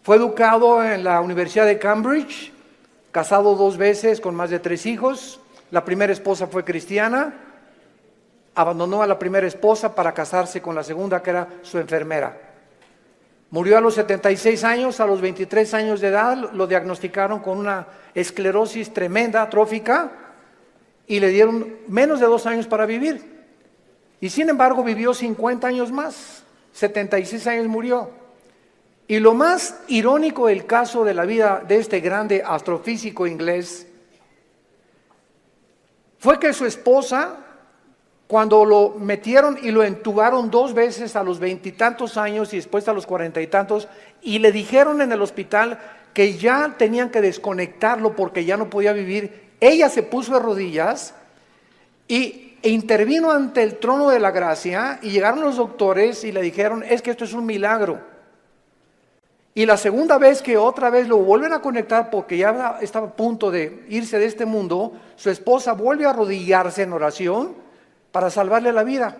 Fue educado en la Universidad de Cambridge, casado 2 veces con más de 3 hijos. La primera esposa fue cristiana, abandonó a la primera esposa para casarse con la segunda, que era su enfermera. Murió a los 76 años, a los 23 años de edad lo diagnosticaron con una esclerosis tremenda, atrófica, y le dieron menos de 2 años para vivir. Y sin embargo vivió 50 años más, 76 años murió. Y lo más irónico del caso de la vida de este grande astrofísico inglés fue que su esposa, cuando lo metieron y lo entubaron 2 veces a los 20 y tantos años y después a los 40 y tantos, y le dijeron en el hospital que ya tenían que desconectarlo porque ya no podía vivir, ella se puso de rodillas e intervino ante el trono de la gracia, y llegaron los doctores y le dijeron: es que esto es un milagro. Y la segunda vez que otra vez lo vuelven a conectar porque ya estaba a punto de irse de este mundo, su esposa vuelve a arrodillarse en oración para salvarle la vida.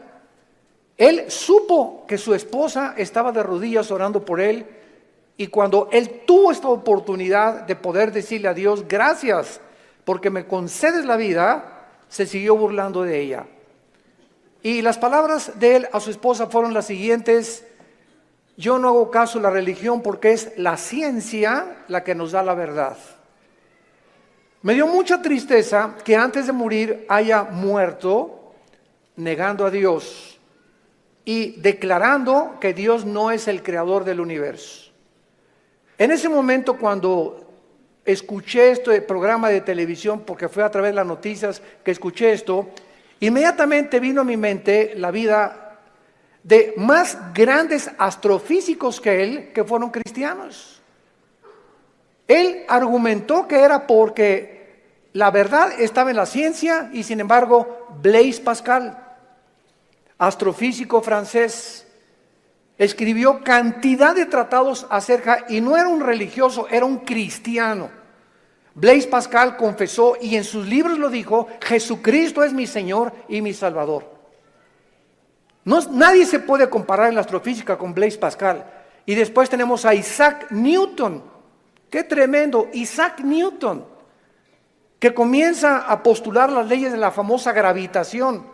Él supo que su esposa estaba de rodillas orando por él, y cuando él tuvo esta oportunidad de poder decirle a Dios: gracias porque me concedes la vida, se siguió burlando de ella. Y las palabras de él a su esposa fueron las siguientes: yo no hago caso a la religión porque es la ciencia la que nos da la verdad. Me dio mucha tristeza que antes de morir haya muerto negando a Dios y declarando que Dios no es el creador del universo. En ese momento, cuando escuché este programa de televisión, porque fue a través de las noticias que escuché esto, inmediatamente vino a mi mente la vida de más grandes astrofísicos que él, que fueron cristianos. Él argumentó que era porque la verdad estaba en la ciencia, y sin embargo Blaise Pascal, astrofísico francés, escribió cantidad de tratados acerca, y no era un religioso, era un cristiano. Blaise Pascal confesó, y en sus libros lo dijo: Jesucristo es mi Señor y mi Salvador. Nadie se puede comparar en la astrofísica con Blaise Pascal. Y después tenemos a Isaac Newton. ¡Qué tremendo! Isaac Newton, que comienza a postular las leyes de la famosa gravitación,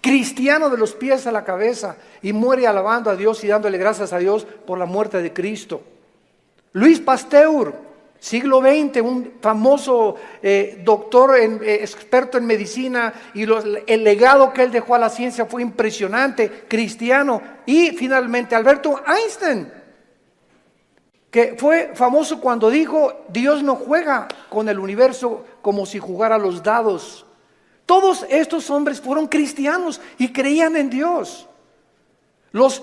cristiano de los pies a la cabeza, y muere alabando a Dios y dándole gracias a Dios por la muerte de Cristo. Louis Pasteur, siglo XX, un famoso doctor, experto en medicina, y el legado que él dejó a la ciencia fue impresionante, cristiano. Y finalmente Alberto Einstein, que fue famoso cuando dijo: Dios no juega con el universo como si jugara los dados. Todos estos hombres fueron cristianos y creían en Dios. Los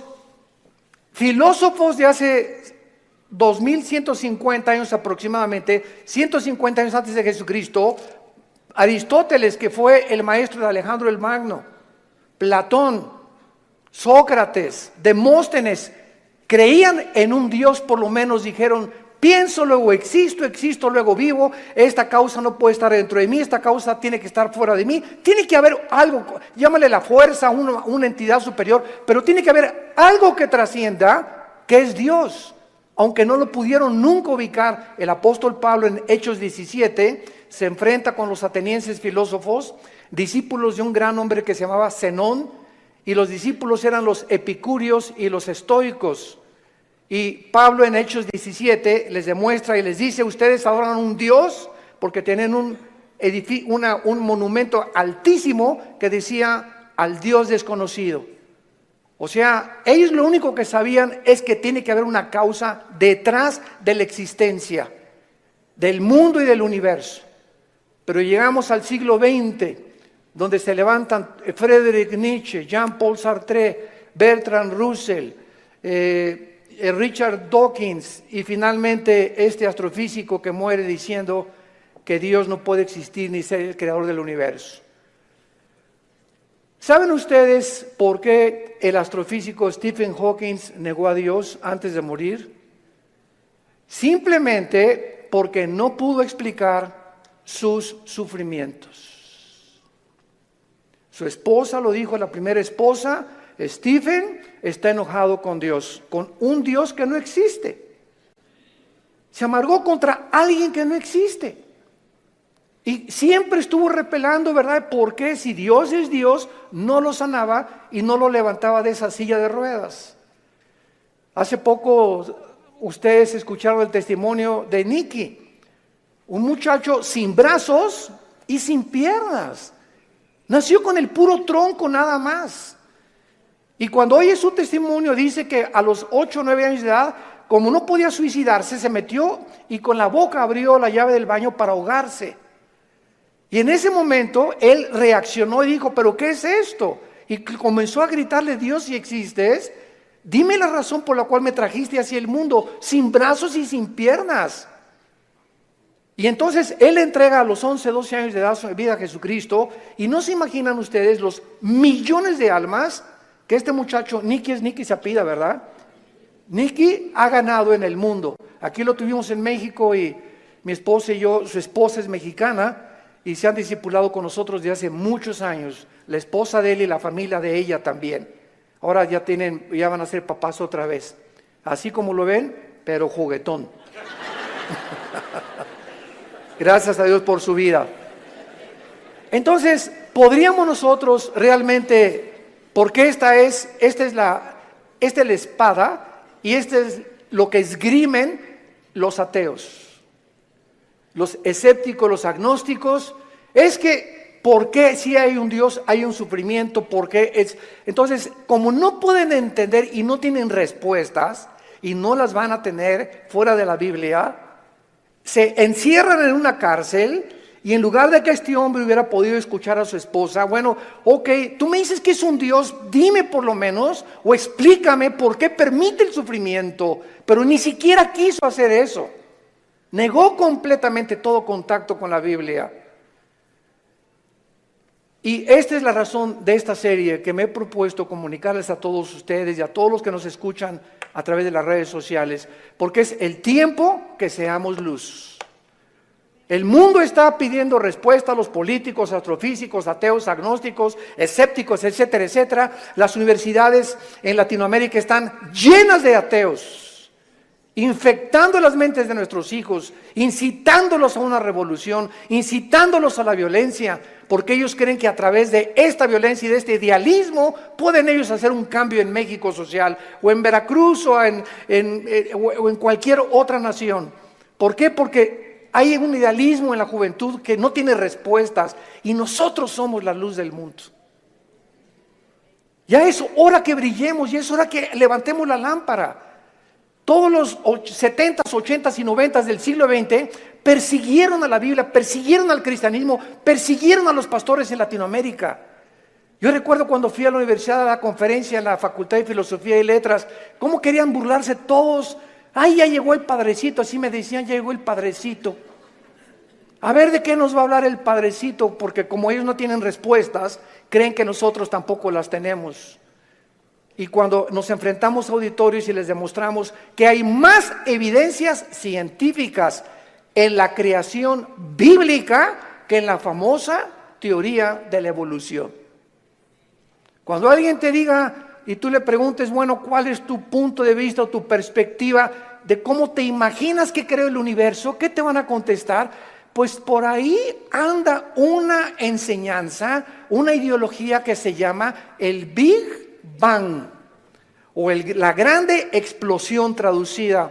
filósofos de hace 2150 años aproximadamente, 150 años antes de Jesucristo, Aristóteles, que fue el maestro de Alejandro el Magno, Platón, Sócrates, Demóstenes, creían en un Dios. Por lo menos dijeron: pienso, luego existo, existo, luego vivo, esta causa no puede estar dentro de mí, esta causa tiene que estar fuera de mí, tiene que haber algo, llámale la fuerza, una entidad superior, pero tiene que haber algo que trascienda, que es Dios. Aunque no lo pudieron nunca ubicar, el apóstol Pablo en Hechos 17 se enfrenta con los atenienses filósofos, discípulos de un gran hombre que se llamaba Zenón, y los discípulos eran los epicúreos y los estoicos. Y Pablo en Hechos 17 les demuestra y les dice: ustedes adoran a un Dios porque tienen un monumento altísimo que decía: al Dios desconocido. O sea, ellos lo único que sabían es que tiene que haber una causa detrás de la existencia del mundo y del universo. Pero llegamos al siglo XX, donde se levantan Friedrich Nietzsche, Jean-Paul Sartre, Bertrand Russell, Richard Dawkins, y finalmente este astrofísico que muere diciendo que Dios no puede existir ni ser el creador del universo. ¿Saben ustedes por qué el astrofísico Stephen Hawking negó a Dios antes de morir? Simplemente porque no pudo explicar sus sufrimientos. Su esposa lo dijo, la primera esposa: Stephen está enojado con Dios, con un Dios que no existe. Se amargó contra alguien que no existe. Y siempre estuvo repelando, ¿verdad? ¿Por qué si Dios es Dios, no lo sanaba y no lo levantaba de esa silla de ruedas? Hace poco ustedes escucharon el testimonio de Nicky, un muchacho sin brazos y sin piernas. Nació con el puro tronco nada más. Y cuando oye su testimonio dice que a los 8 o 9 años de edad, como no podía suicidarse, se metió y con la boca abrió la llave del baño para ahogarse. Y en ese momento él reaccionó y dijo, ¿pero qué es esto? Y comenzó a gritarle, Dios, si existes, dime la razón por la cual me trajiste hacia el mundo, sin brazos y sin piernas. Y entonces él entrega a los 11, 12 años de edad su vida a Jesucristo. Y no se imaginan ustedes los millones de almas que este muchacho, Nicky se apellida, ¿verdad? Nicky ha ganado en el mundo. Aquí lo tuvimos en México y mi esposa y yo, su esposa es mexicana y se han discipulado con nosotros desde hace muchos años. La esposa de él y la familia de ella también. Ahora ya van a ser papás otra vez. Así como lo ven, pero juguetón. Gracias a Dios por su vida. Entonces, podríamos nosotros realmente, porque esta es la espada y este es lo que esgrimen los ateos, los escépticos, los agnósticos, es que ¿por qué si hay un Dios hay un sufrimiento? ¿Por qué es? Entonces, como no pueden entender y no tienen respuestas y no las van a tener fuera de la Biblia, se encierran en una cárcel. Y en lugar de que este hombre hubiera podido escuchar a su esposa, bueno, ok, tú me dices que es un Dios, dime por lo menos, o explícame por qué permite el sufrimiento, pero ni siquiera quiso hacer eso. Negó completamente todo contacto con la Biblia. Y esta es la razón de esta serie que me he propuesto comunicarles a todos ustedes y a todos los que nos escuchan a través de las redes sociales, porque es el tiempo que seamos luz. El mundo está pidiendo respuesta a los políticos, astrofísicos, ateos, agnósticos, escépticos, etcétera, etcétera. Las universidades en Latinoamérica están llenas de ateos, infectando las mentes de nuestros hijos, incitándolos a una revolución, incitándolos a la violencia, porque ellos creen que a través de esta violencia y de este idealismo pueden ellos hacer un cambio en México social, o en Veracruz, o en cualquier otra nación. ¿Por qué? Porque hay un idealismo en la juventud que no tiene respuestas y nosotros somos la luz del mundo. Ya es hora que brillemos, ya es hora que levantemos la lámpara. Todos los 70s, 80s y 90s del siglo XX persiguieron a la Biblia, persiguieron al cristianismo, persiguieron a los pastores en Latinoamérica. Yo recuerdo cuando fui a la universidad a la conferencia en la Facultad de Filosofía y Letras, cómo querían burlarse todos. Ay, ya llegó el padrecito, así me decían, ya llegó el padrecito. A ver de qué nos va a hablar el padrecito, porque como ellos no tienen respuestas, creen que nosotros tampoco las tenemos. Y cuando nos enfrentamos a auditorios y les demostramos que hay más evidencias científicas en la creación bíblica que en la famosa teoría de la evolución. Cuando alguien te diga y tú le preguntes, bueno, ¿cuál es tu punto de vista o tu perspectiva de cómo te imaginas que creó el universo? ¿Qué te van a contestar? Pues por ahí anda una enseñanza, una ideología que se llama el Big Bang o la grande explosión traducida.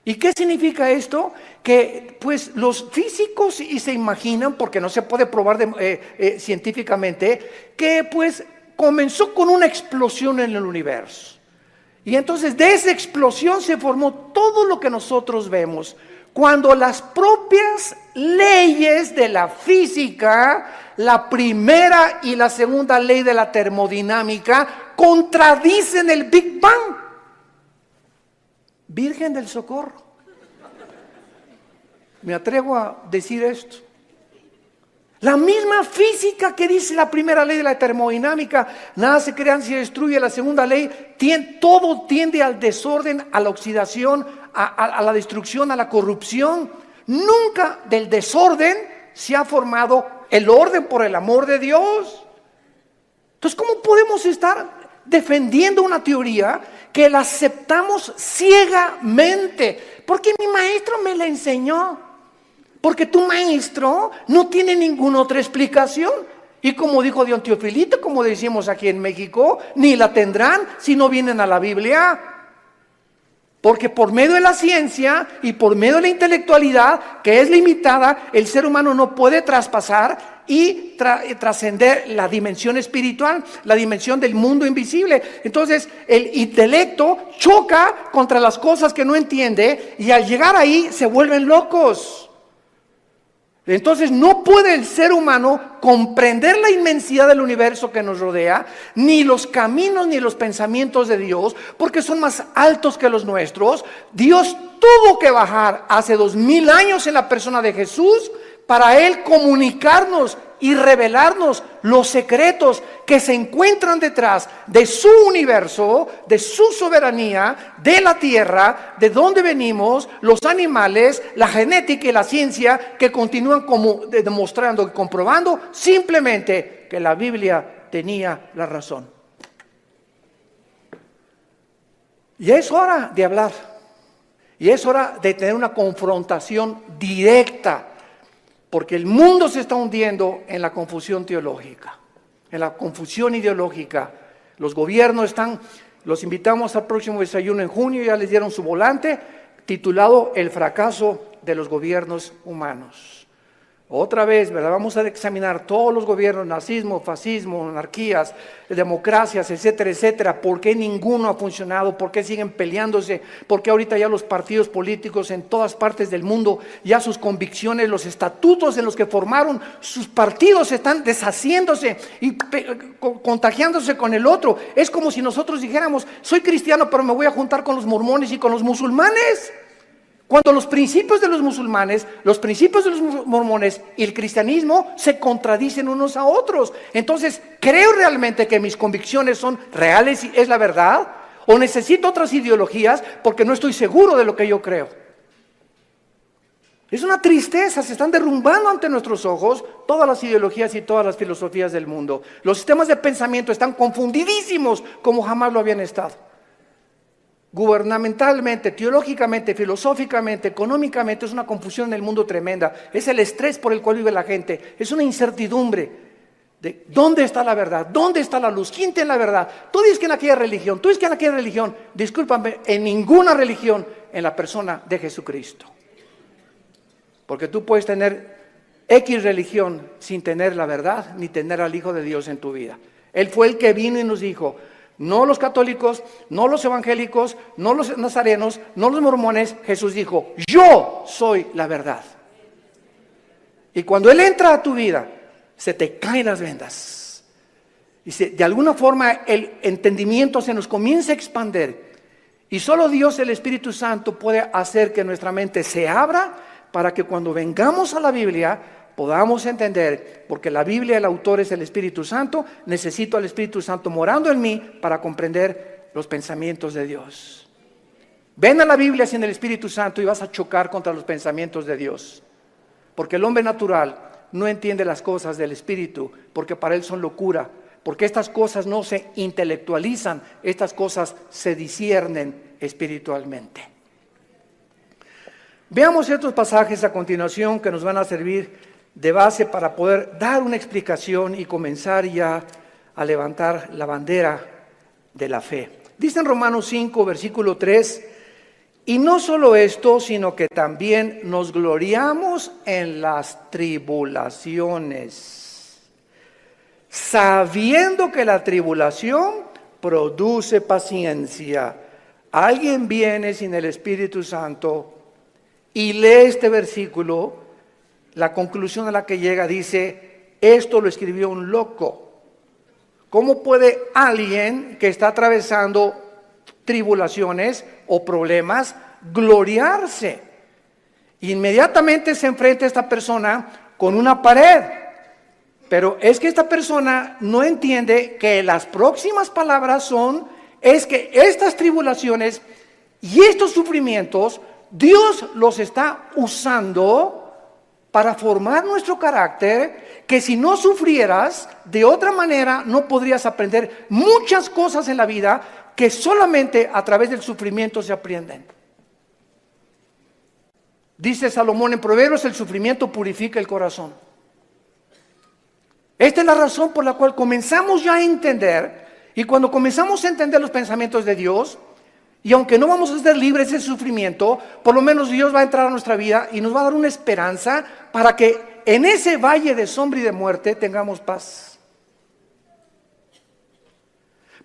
¿Y qué significa esto? Que pues los físicos y se imaginan, porque no se puede probar científicamente, que pues comenzó con una explosión en el universo. Y entonces de esa explosión se formó todo lo que nosotros vemos. Cuando las propias leyes de la física, la primera y la segunda ley de la termodinámica, contradicen el Big Bang. Virgen del Socorro. Me atrevo a decir esto. La misma física que dice la primera ley de la termodinámica, nada se crea ni se destruye, la segunda ley, todo tiende al desorden, a la oxidación, a la destrucción, a la corrupción. Nunca del desorden se ha formado el orden por el amor de Dios. Entonces, ¿cómo podemos estar defendiendo una teoría que la aceptamos ciegamente, porque mi maestro me la enseñó, porque tu maestro no tiene ninguna otra explicación. Y como dijo Don Teofilito, como decimos aquí en México, ni la tendrán si no vienen a la Biblia. Porque por medio de la ciencia y por medio de la intelectualidad, que es limitada, el ser humano no puede traspasar y trascender la dimensión espiritual, la dimensión del mundo invisible. Entonces el intelecto choca contra las cosas que no entiende y al llegar ahí se vuelven locos. Entonces no puede el ser humano comprender la inmensidad del universo que nos rodea, ni los caminos ni los pensamientos de Dios, porque son más altos que los nuestros. Dios tuvo que bajar hace 2000 años en la persona de Jesús para Él comunicarnos y revelarnos los secretos que se encuentran detrás de su universo, de su soberanía, de la tierra, de dónde venimos, los animales, la genética y la ciencia que continúan como demostrando y comprobando simplemente que la Biblia tenía la razón. Y es hora de hablar, y es hora de tener una confrontación directa. Porque el mundo se está hundiendo en la confusión teológica, en la confusión ideológica. Los gobiernos los invitamos al próximo desayuno en junio, ya les dieron su volante titulado El fracaso de los gobiernos humanos. Otra vez, ¿verdad? Vamos a examinar todos los gobiernos, nazismo, fascismo, monarquías, democracias, etcétera, etcétera. ¿Por qué ninguno ha funcionado? ¿Por qué siguen peleándose? ¿Por qué ahorita ya los partidos políticos en todas partes del mundo, ya sus convicciones, los estatutos en los que formaron sus partidos están deshaciéndose y contagiándose con el otro? Es como si nosotros dijéramos, soy cristiano, pero me voy a juntar con los mormones y con los musulmanes. Cuando los principios de los musulmanes, los principios de los mormones y el cristianismo se contradicen unos a otros. Entonces, ¿creo realmente que mis convicciones son reales y es la verdad? ¿O necesito otras ideologías porque no estoy seguro de lo que yo creo? Es una tristeza, se están derrumbando ante nuestros ojos todas las ideologías y todas las filosofías del mundo. Los sistemas de pensamiento están confundidísimos como jamás lo habían estado. Gubernamentalmente, teológicamente, filosóficamente, económicamente, es una confusión en el mundo tremenda. Es el estrés por el cual vive la gente. Es una incertidumbre de dónde está la verdad, dónde está la luz, quién tiene la verdad. Tú dices que en aquella religión, tú dices que en aquella religión. Discúlpame, en ninguna religión, en la persona de Jesucristo. Porque tú puedes tener X religión sin tener la verdad, ni tener al Hijo de Dios en tu vida. Él fue el que vino y nos dijo: no los católicos, no los evangélicos, no los nazarenos, no los mormones. Jesús dijo, yo soy la verdad. Y cuando Él entra a tu vida, se te caen las vendas. Y de alguna forma el entendimiento se nos comienza a expandir. Y solo Dios, el Espíritu Santo, puede hacer que nuestra mente se abra para que cuando vengamos a la Biblia podamos entender, porque la Biblia, el autor es el Espíritu Santo, necesito al Espíritu Santo morando en mí para comprender los pensamientos de Dios. Ven a la Biblia sin el Espíritu Santo y vas a chocar contra los pensamientos de Dios. Porque el hombre natural no entiende las cosas del Espíritu, porque para él son locura. Porque estas cosas no se intelectualizan, estas cosas se disciernen espiritualmente. Veamos estos pasajes a continuación que nos van a servir de base para poder dar una explicación y comenzar ya a levantar la bandera de la fe. Dice en Romanos 5, versículo 3, y no solo esto, sino que también nos gloriamos en las tribulaciones, sabiendo que la tribulación produce paciencia. Alguien viene sin el Espíritu Santo y lee este versículo. La conclusión a la que llega dice, esto lo escribió un loco. ¿Cómo puede alguien que está atravesando tribulaciones o problemas gloriarse? Inmediatamente se enfrenta esta persona con una pared. Pero es que esta persona no entiende que las próximas palabras es que estas tribulaciones y estos sufrimientos, Dios los está usando para formar nuestro carácter, que si no sufrieras de otra manera no podrías aprender muchas cosas en la vida que solamente a través del sufrimiento se aprenden. Dice Salomón en Proverbios, el sufrimiento purifica el corazón. Esta es la razón por la cual comenzamos ya a entender, y cuando comenzamos a entender los pensamientos de Dios, y aunque no vamos a ser libres del sufrimiento, por lo menos Dios va a entrar a nuestra vida y nos va a dar una esperanza para que en ese valle de sombra y de muerte tengamos paz.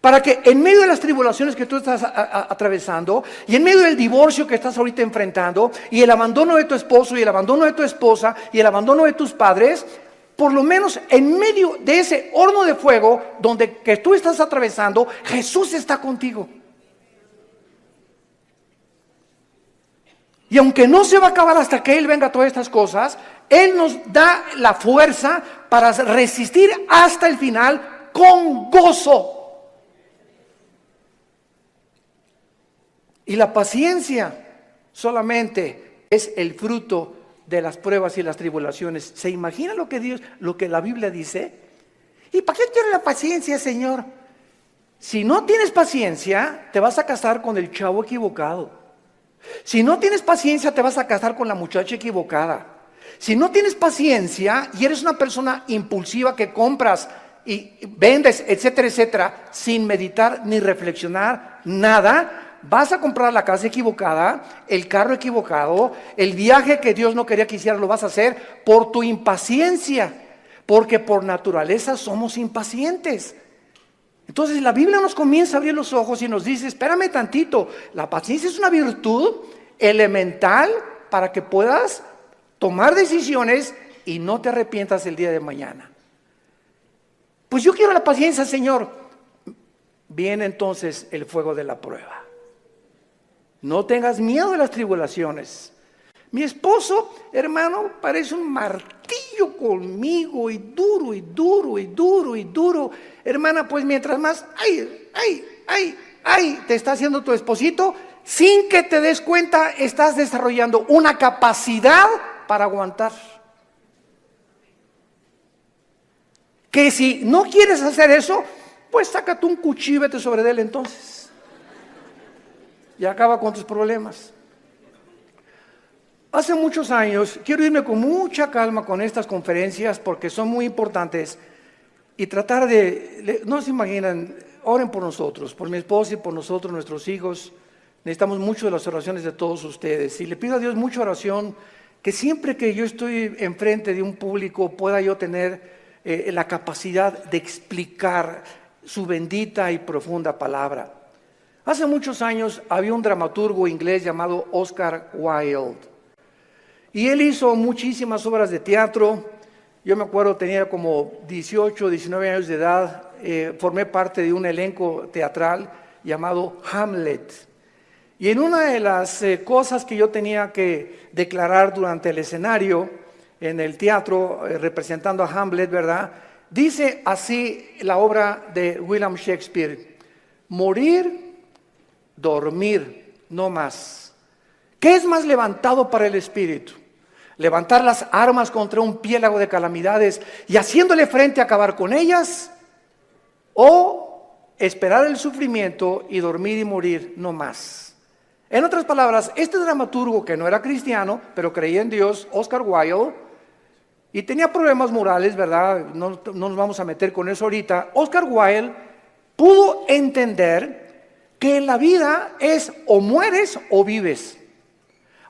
Para que en medio de las tribulaciones que tú estás atravesando, y en medio del divorcio que estás ahorita enfrentando, y el abandono de tu esposo, y el abandono de tu esposa, y el abandono de tus padres, por lo menos en medio de ese horno de fuego donde que tú estás atravesando, Jesús está contigo. Y aunque no se va a acabar hasta que Él venga a todas estas cosas, Él nos da la fuerza para resistir hasta el final con gozo. Y la paciencia solamente es el fruto de las pruebas y las tribulaciones. ¿Se imagina lo que la Biblia dice? ¿Y para qué quiere la paciencia, Señor? Si no tienes paciencia, te vas a casar con el chavo equivocado. Si no tienes paciencia, te vas a casar con la muchacha equivocada. Si no tienes paciencia y eres una persona impulsiva que compras y vendes, etcétera, etcétera, sin meditar ni reflexionar nada, vas a comprar la casa equivocada, el carro equivocado, el viaje que Dios no quería que hicieras lo vas a hacer por tu impaciencia, porque por naturaleza somos impacientes. Entonces la Biblia nos comienza a abrir los ojos y nos dice, espérame tantito, la paciencia es una virtud elemental para que puedas tomar decisiones y no te arrepientas el día de mañana. Pues yo quiero la paciencia, Señor. Viene entonces el fuego de la prueba. No tengas miedo de las tribulaciones. Mi esposo, hermano, parece un martillo conmigo y duro y duro y duro y duro. Hermana, pues mientras más, te está haciendo tu esposito, sin que te des cuenta, estás desarrollando una capacidad para aguantar. Que si no quieres hacer eso, pues sácate un cuchillo y vete sobre él entonces. Y acaba con tus problemas. Hace muchos años, quiero irme con mucha calma con estas conferencias porque son muy importantes y tratar no se imaginan, oren por nosotros, por mi esposa y por nosotros, nuestros hijos. Necesitamos mucho de las oraciones de todos ustedes y le pido a Dios mucha oración, que siempre que yo estoy enfrente de un público pueda yo tener la capacidad de explicar su bendita y profunda palabra. Hace muchos años había un dramaturgo inglés llamado Oscar Wilde. Y él hizo muchísimas obras de teatro. Yo me acuerdo, tenía como 18, 19 años de edad. Formé parte de un elenco teatral llamado Hamlet. Y en una de las cosas que yo tenía que declarar durante el escenario, en el teatro, representando a Hamlet, ¿verdad? Dice así la obra de William Shakespeare: morir, dormir, no más. ¿Qué es más levantado para el espíritu? ¿Levantar las armas contra un piélago de calamidades y haciéndole frente a acabar con ellas? ¿O esperar el sufrimiento y dormir y morir no más? En otras palabras, este dramaturgo que no era cristiano, pero creía en Dios, Oscar Wilde, y tenía problemas morales, ¿verdad? No nos vamos a meter con eso ahorita. Oscar Wilde pudo entender que en la vida es o mueres o vives.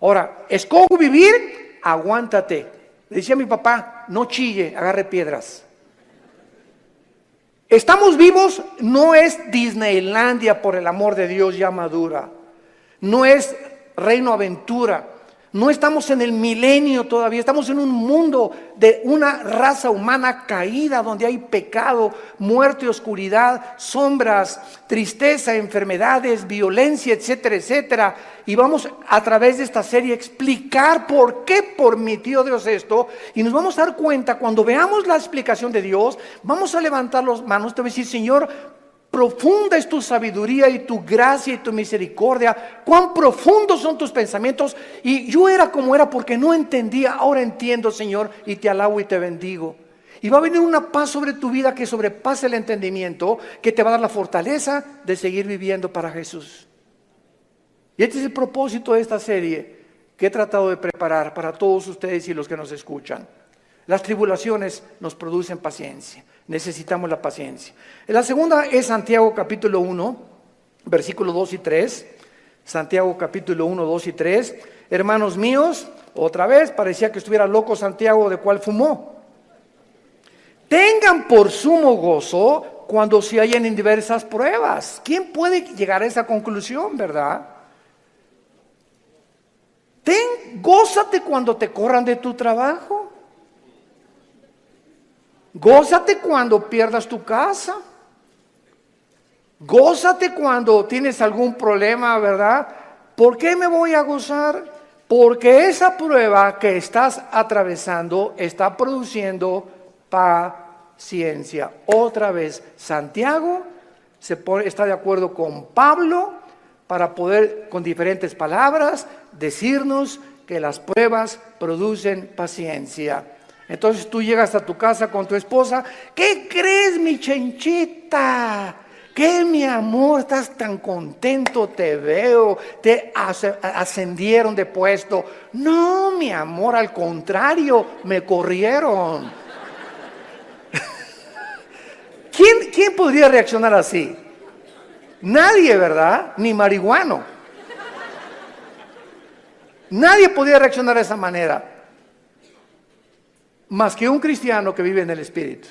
Ahora, escojo vivir, aguántate. Le decía a mi papá, no chille, agarre piedras. Estamos vivos, no es Disneylandia, por el amor de Dios, ya madura. No es Reino Aventura. No estamos en el milenio todavía, estamos en un mundo de una raza humana caída, donde hay pecado, muerte, oscuridad, sombras, tristeza, enfermedades, violencia, etcétera, etcétera. Y vamos a través de esta serie a explicar por qué permitió Dios esto. Y nos vamos a dar cuenta, cuando veamos la explicación de Dios, vamos a levantar las manos, te voy a decir, Señor, profunda es tu sabiduría y tu gracia y tu misericordia. Cuán profundos son tus pensamientos. Y yo era como era porque no entendía. Ahora entiendo, Señor, y te alabo y te bendigo. Y va a venir una paz sobre tu vida que sobrepase el entendimiento, que te va a dar la fortaleza de seguir viviendo para Jesús. Y este es el propósito de esta serie que he tratado de preparar para todos ustedes y los que nos escuchan. Las tribulaciones nos producen paciencia. Necesitamos la paciencia. La segunda es Santiago capítulo 1, versículos 2 y 3. Santiago capítulo 1, 2 y 3. Hermanos míos, otra vez, parecía que estuviera loco Santiago, de cuál fumó. Tengan por sumo gozo cuando se hallen en diversas pruebas. ¿Quién puede llegar a esa conclusión, verdad? Gózate cuando te corran de tu trabajo. Gózate cuando pierdas tu casa. Gózate cuando tienes algún problema, ¿verdad? ¿Por qué me voy a gozar? Porque esa prueba que estás atravesando está produciendo paciencia. Otra vez, Santiago está de acuerdo con Pablo para poder, con diferentes palabras, decirnos que las pruebas producen paciencia. Entonces tú llegas a tu casa con tu esposa. ¿Qué crees, mi chenchita? ¿Qué, mi amor? Estás tan contento, te veo, te ascendieron de puesto. No, mi amor, al contrario, me corrieron. ¿Quién podría reaccionar así? Nadie, ¿verdad? Ni marihuano. Nadie podría reaccionar de esa manera, más que un cristiano que vive en el Espíritu.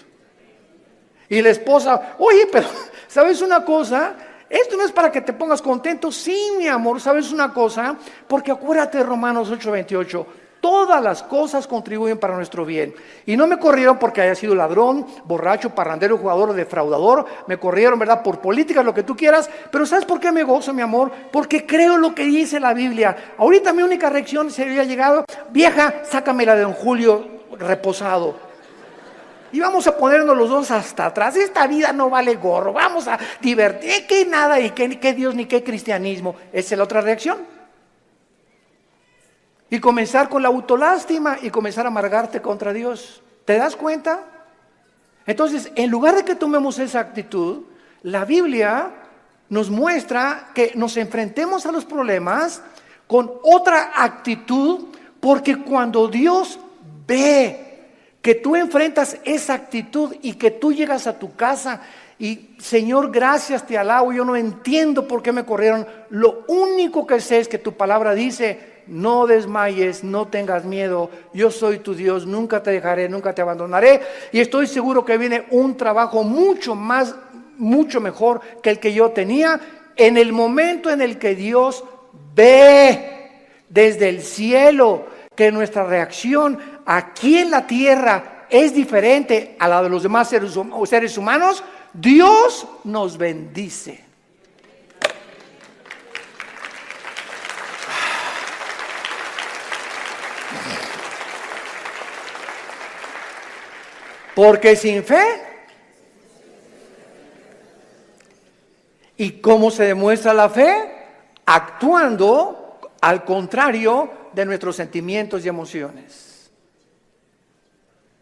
Y la esposa, oye, pero ¿sabes una cosa? Esto no es para que te pongas contento. Sí, mi amor, ¿sabes una cosa? Porque acuérdate de Romanos 8:28. Todas las cosas contribuyen para nuestro bien. Y no me corrieron porque haya sido ladrón, borracho, parrandero, jugador o defraudador. Me corrieron, ¿verdad? Por políticas, lo que tú quieras. Pero ¿sabes por qué me gozo, mi amor? Porque creo lo que dice la Biblia. Ahorita mi única reacción sería llegado, vieja, sácamela de don Julio reposado. Y vamos a ponernos los dos hasta atrás. Esta vida no vale gorro. Vamos a divertir. ¿Qué nada? ¿Y qué Dios ni qué cristianismo? Esa es la otra reacción. Y comenzar con la autolástima y comenzar a amargarte contra Dios. ¿Te das cuenta? Entonces, en lugar de que tomemos esa actitud, la Biblia nos muestra que nos enfrentemos a los problemas con otra actitud, porque cuando Dios ve que tú enfrentas esa actitud y que tú llegas a tu casa y Señor, gracias, te alabo, yo no entiendo por qué me corrieron, lo único que sé es que tu palabra dice, no desmayes, no tengas miedo, yo soy tu Dios, nunca te dejaré, nunca te abandonaré, y estoy seguro que viene un trabajo mucho mejor que el que yo tenía, en el momento en el que Dios ve desde el cielo que nuestra reacción aquí en la tierra es diferente a la de los demás seres humanos, Dios nos bendice. Porque sin fe, ¿y cómo se demuestra la fe? Actuando al contrario de nuestros sentimientos y emociones.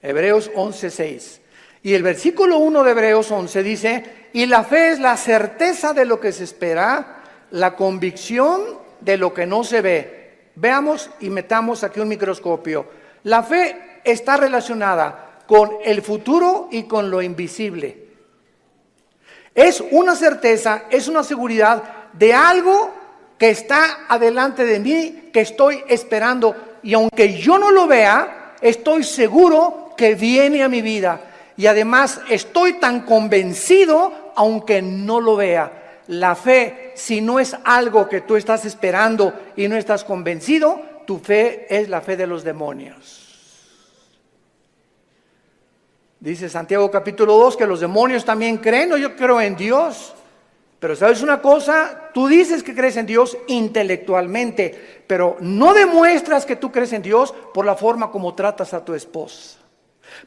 Hebreos 11:6. Y el versículo 1 de Hebreos 11 dice, y la fe es la certeza de lo que se espera, la convicción de lo que no se ve. Veamos y metamos aquí un microscopio. La fe está relacionada con el futuro y con lo invisible. Es una certeza, es una seguridad de algo que está adelante de mí, que estoy esperando. Y aunque yo no lo vea, estoy seguro que viene a mi vida. Y además estoy tan convencido, aunque no lo vea. La fe, si no es algo que tú estás esperando y no estás convencido, tu fe es la fe de los demonios. Dice Santiago capítulo 2 que los demonios también creen. No, yo creo en Dios. Pero ¿sabes una cosa? Tú dices que crees en Dios intelectualmente, pero no demuestras que tú crees en Dios por la forma como tratas a tu esposa,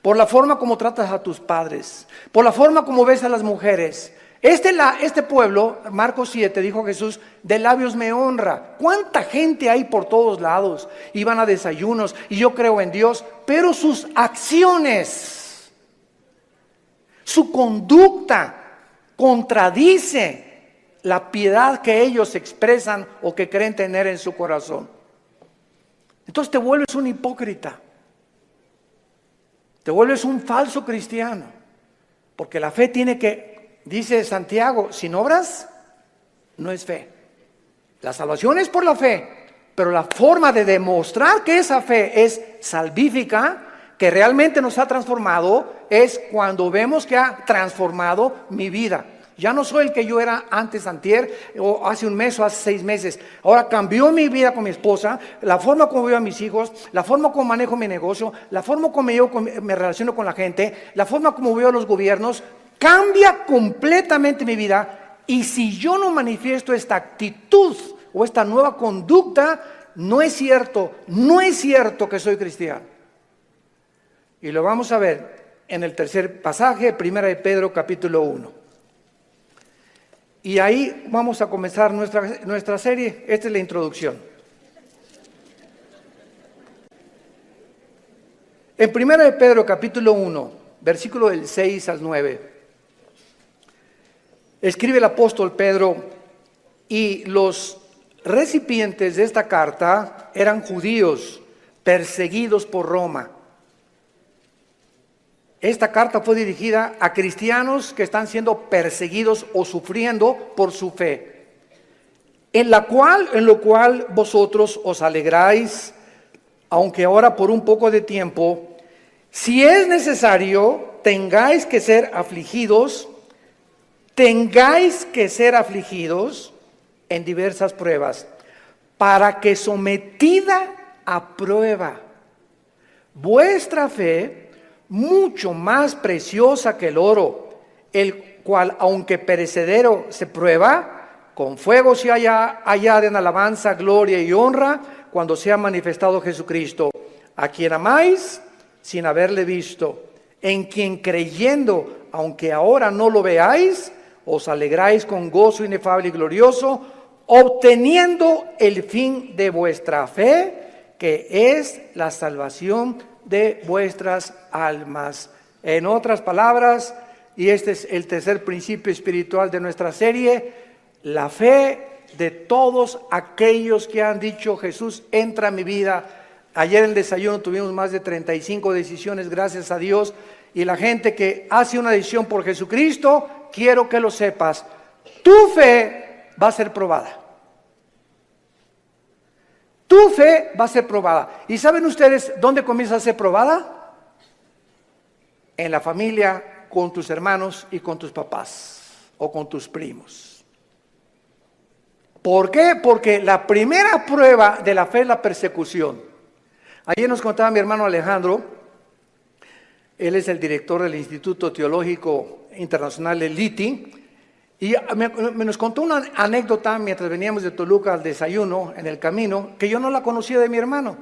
por la forma como tratas a tus padres, por la forma como ves a las mujeres. Este pueblo, Marcos 7, dijo Jesús, de labios me honra. ¿Cuánta gente hay por todos lados? Y van a desayunos, y yo creo en Dios, pero sus acciones Su conducta contradice la piedad que ellos expresan o que creen tener en su corazón. Entonces te vuelves un hipócrita. Te vuelves un falso cristiano. Porque la fe tiene que, dice Santiago, sin obras no es fe. La salvación es por la fe, pero la forma de demostrar que esa fe es salvífica, que realmente nos ha transformado, es cuando vemos que ha transformado mi vida. Ya no soy el que yo era antes, antier, o hace un mes o hace 6 meses. Ahora cambió mi vida con mi esposa, la forma como veo a mis hijos, la forma como manejo mi negocio, la forma como me relaciono con la gente, la forma como veo a los gobiernos. Cambia completamente mi vida. Y si yo no manifiesto esta actitud o esta nueva conducta, no es cierto que soy cristiano. Y lo vamos a ver en el tercer pasaje, 1 de Pedro capítulo 1. Y ahí vamos a comenzar nuestra serie. Esta es la introducción. En 1 de Pedro capítulo 1, versículo del 6 al 9, escribe el apóstol Pedro, y los recipientes de esta carta eran judíos perseguidos por Roma. Esta carta fue dirigida a cristianos que están siendo perseguidos o sufriendo por su fe, en lo cual vosotros os alegráis, aunque ahora por un poco de tiempo, si es necesario, tengáis que ser afligidos en diversas pruebas, para que sometida a prueba vuestra fe, mucho más preciosa que el oro, el cual, aunque perecedero, se prueba, con fuego se añade en alabanza, gloria y honra, cuando sea manifestado Jesucristo, a quien amáis sin haberle visto, en quien creyendo, aunque ahora no lo veáis, os alegráis con gozo inefable y glorioso, obteniendo el fin de vuestra fe, que es la salvación de vuestras almas. En otras palabras, y este es el tercer principio espiritual de nuestra serie, la fe de todos aquellos que han dicho: Jesús, entra a mi vida. Ayer en el desayuno tuvimos más de 35 decisiones, gracias a Dios, y la gente que hace una decisión por Jesucristo, quiero que lo sepas, tu fe va a ser probada. Tu fe va a ser probada. ¿Y saben ustedes dónde comienza a ser probada? En la familia, con tus hermanos y con tus papás o con tus primos. ¿Por qué? Porque la primera prueba de la fe es la persecución. Ayer nos contaba mi hermano Alejandro, él es el director del Instituto Teológico Internacional del ITI, y nos contó una anécdota mientras veníamos de Toluca al desayuno en el camino, que yo no la conocía de mi hermano.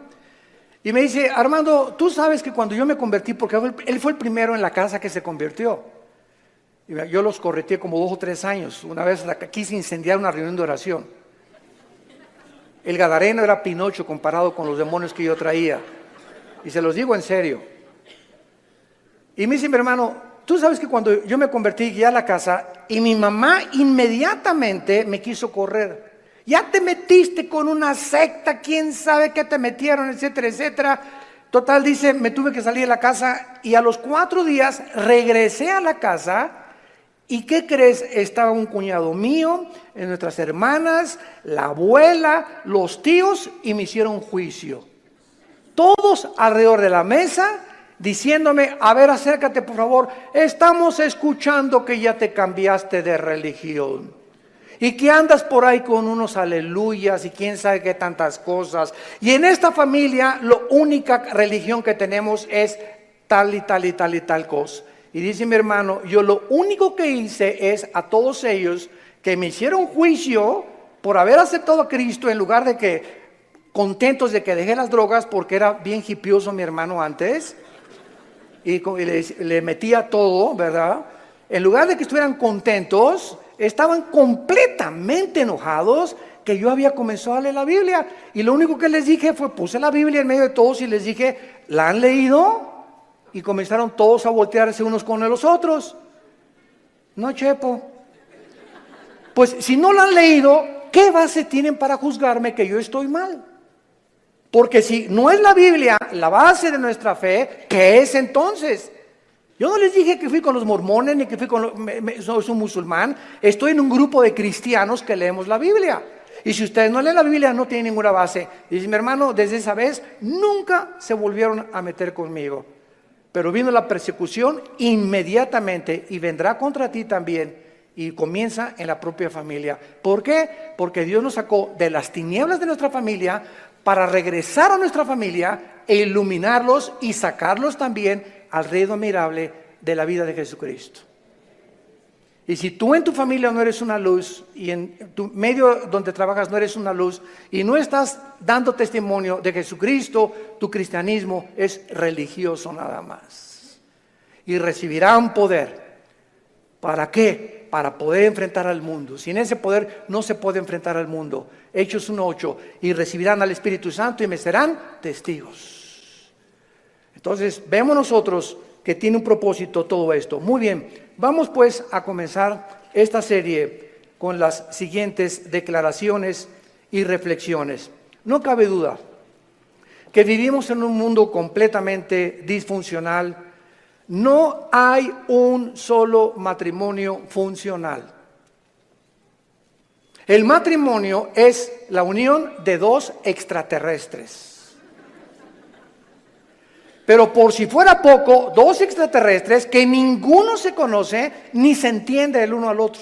Y me dice: Armando, tú sabes que cuando yo me convertí, porque él fue el primero en la casa que se convirtió. Y yo los correteé como 2 o 3 años. Una vez quise incendiar una reunión de oración. El gadareno era Pinocho comparado con los demonios que yo traía. Y se los digo en serio. Y me dice mi hermano: tú sabes que cuando yo me convertí, guié a la casa, y mi mamá inmediatamente me quiso correr. Ya te metiste con una secta, quién sabe qué te metieron, etcétera, etcétera. Total, dice, me tuve que salir de la casa, y a los 4 días regresé a la casa. ¿Y qué crees? Estaba un cuñado mío, nuestras hermanas, la abuela, los tíos, y me hicieron juicio. Todos alrededor de la mesa, diciéndome: a ver, acércate por favor, estamos escuchando que ya te cambiaste de religión y que andas por ahí con unos aleluyas y quién sabe qué tantas cosas, y en esta familia la única religión que tenemos es tal y tal y tal y tal cosa. Y dice mi hermano: yo lo único que hice es a todos ellos que me hicieron juicio por haber aceptado a Cristo, en lugar de que contentos de que dejé las drogas, porque era bien hipioso mi hermano antes, y le metía todo, ¿verdad? En lugar de que estuvieran contentos, estaban completamente enojados que yo había comenzado a leer la Biblia. Y lo único que les dije fue, puse la Biblia en medio de todos y les dije: ¿la han leído? Y comenzaron todos a voltearse unos con los otros. No, Chepo. Pues si no la han leído, ¿qué base tienen para juzgarme que yo estoy mal? Porque si no es la Biblia la base de nuestra fe, ¿qué es entonces? Yo no les dije que fui con los mormones ni que fui con soy un musulmán. Estoy en un grupo de cristianos que leemos la Biblia. Y si ustedes no leen la Biblia, no tienen ninguna base. Y dice mi hermano, desde esa vez nunca se volvieron a meter conmigo. Pero vino la persecución inmediatamente y vendrá contra ti también. Y comienza en la propia familia. ¿Por qué? Porque Dios nos sacó de las tinieblas de nuestra familia para regresar a nuestra familia e iluminarlos y sacarlos también al reino admirable de la vida de Jesucristo. Y si tú en tu familia no eres una luz y en tu medio donde trabajas no eres una luz y no estás dando testimonio de Jesucristo, tu cristianismo es religioso nada más. Y recibirán poder. ¿Para qué? Para poder enfrentar al mundo. Sin ese poder no se puede enfrentar al mundo. Hechos 1:8. Y recibirán al Espíritu Santo y me serán testigos. Entonces vemos nosotros que tiene un propósito todo esto. Muy bien, vamos pues a comenzar esta serie con las siguientes declaraciones y reflexiones. No cabe duda que vivimos en un mundo completamente disfuncional. No hay un solo matrimonio funcional. El matrimonio es la unión de dos extraterrestres. Pero por si fuera poco, dos extraterrestres que ninguno se conoce ni se entiende el uno al otro.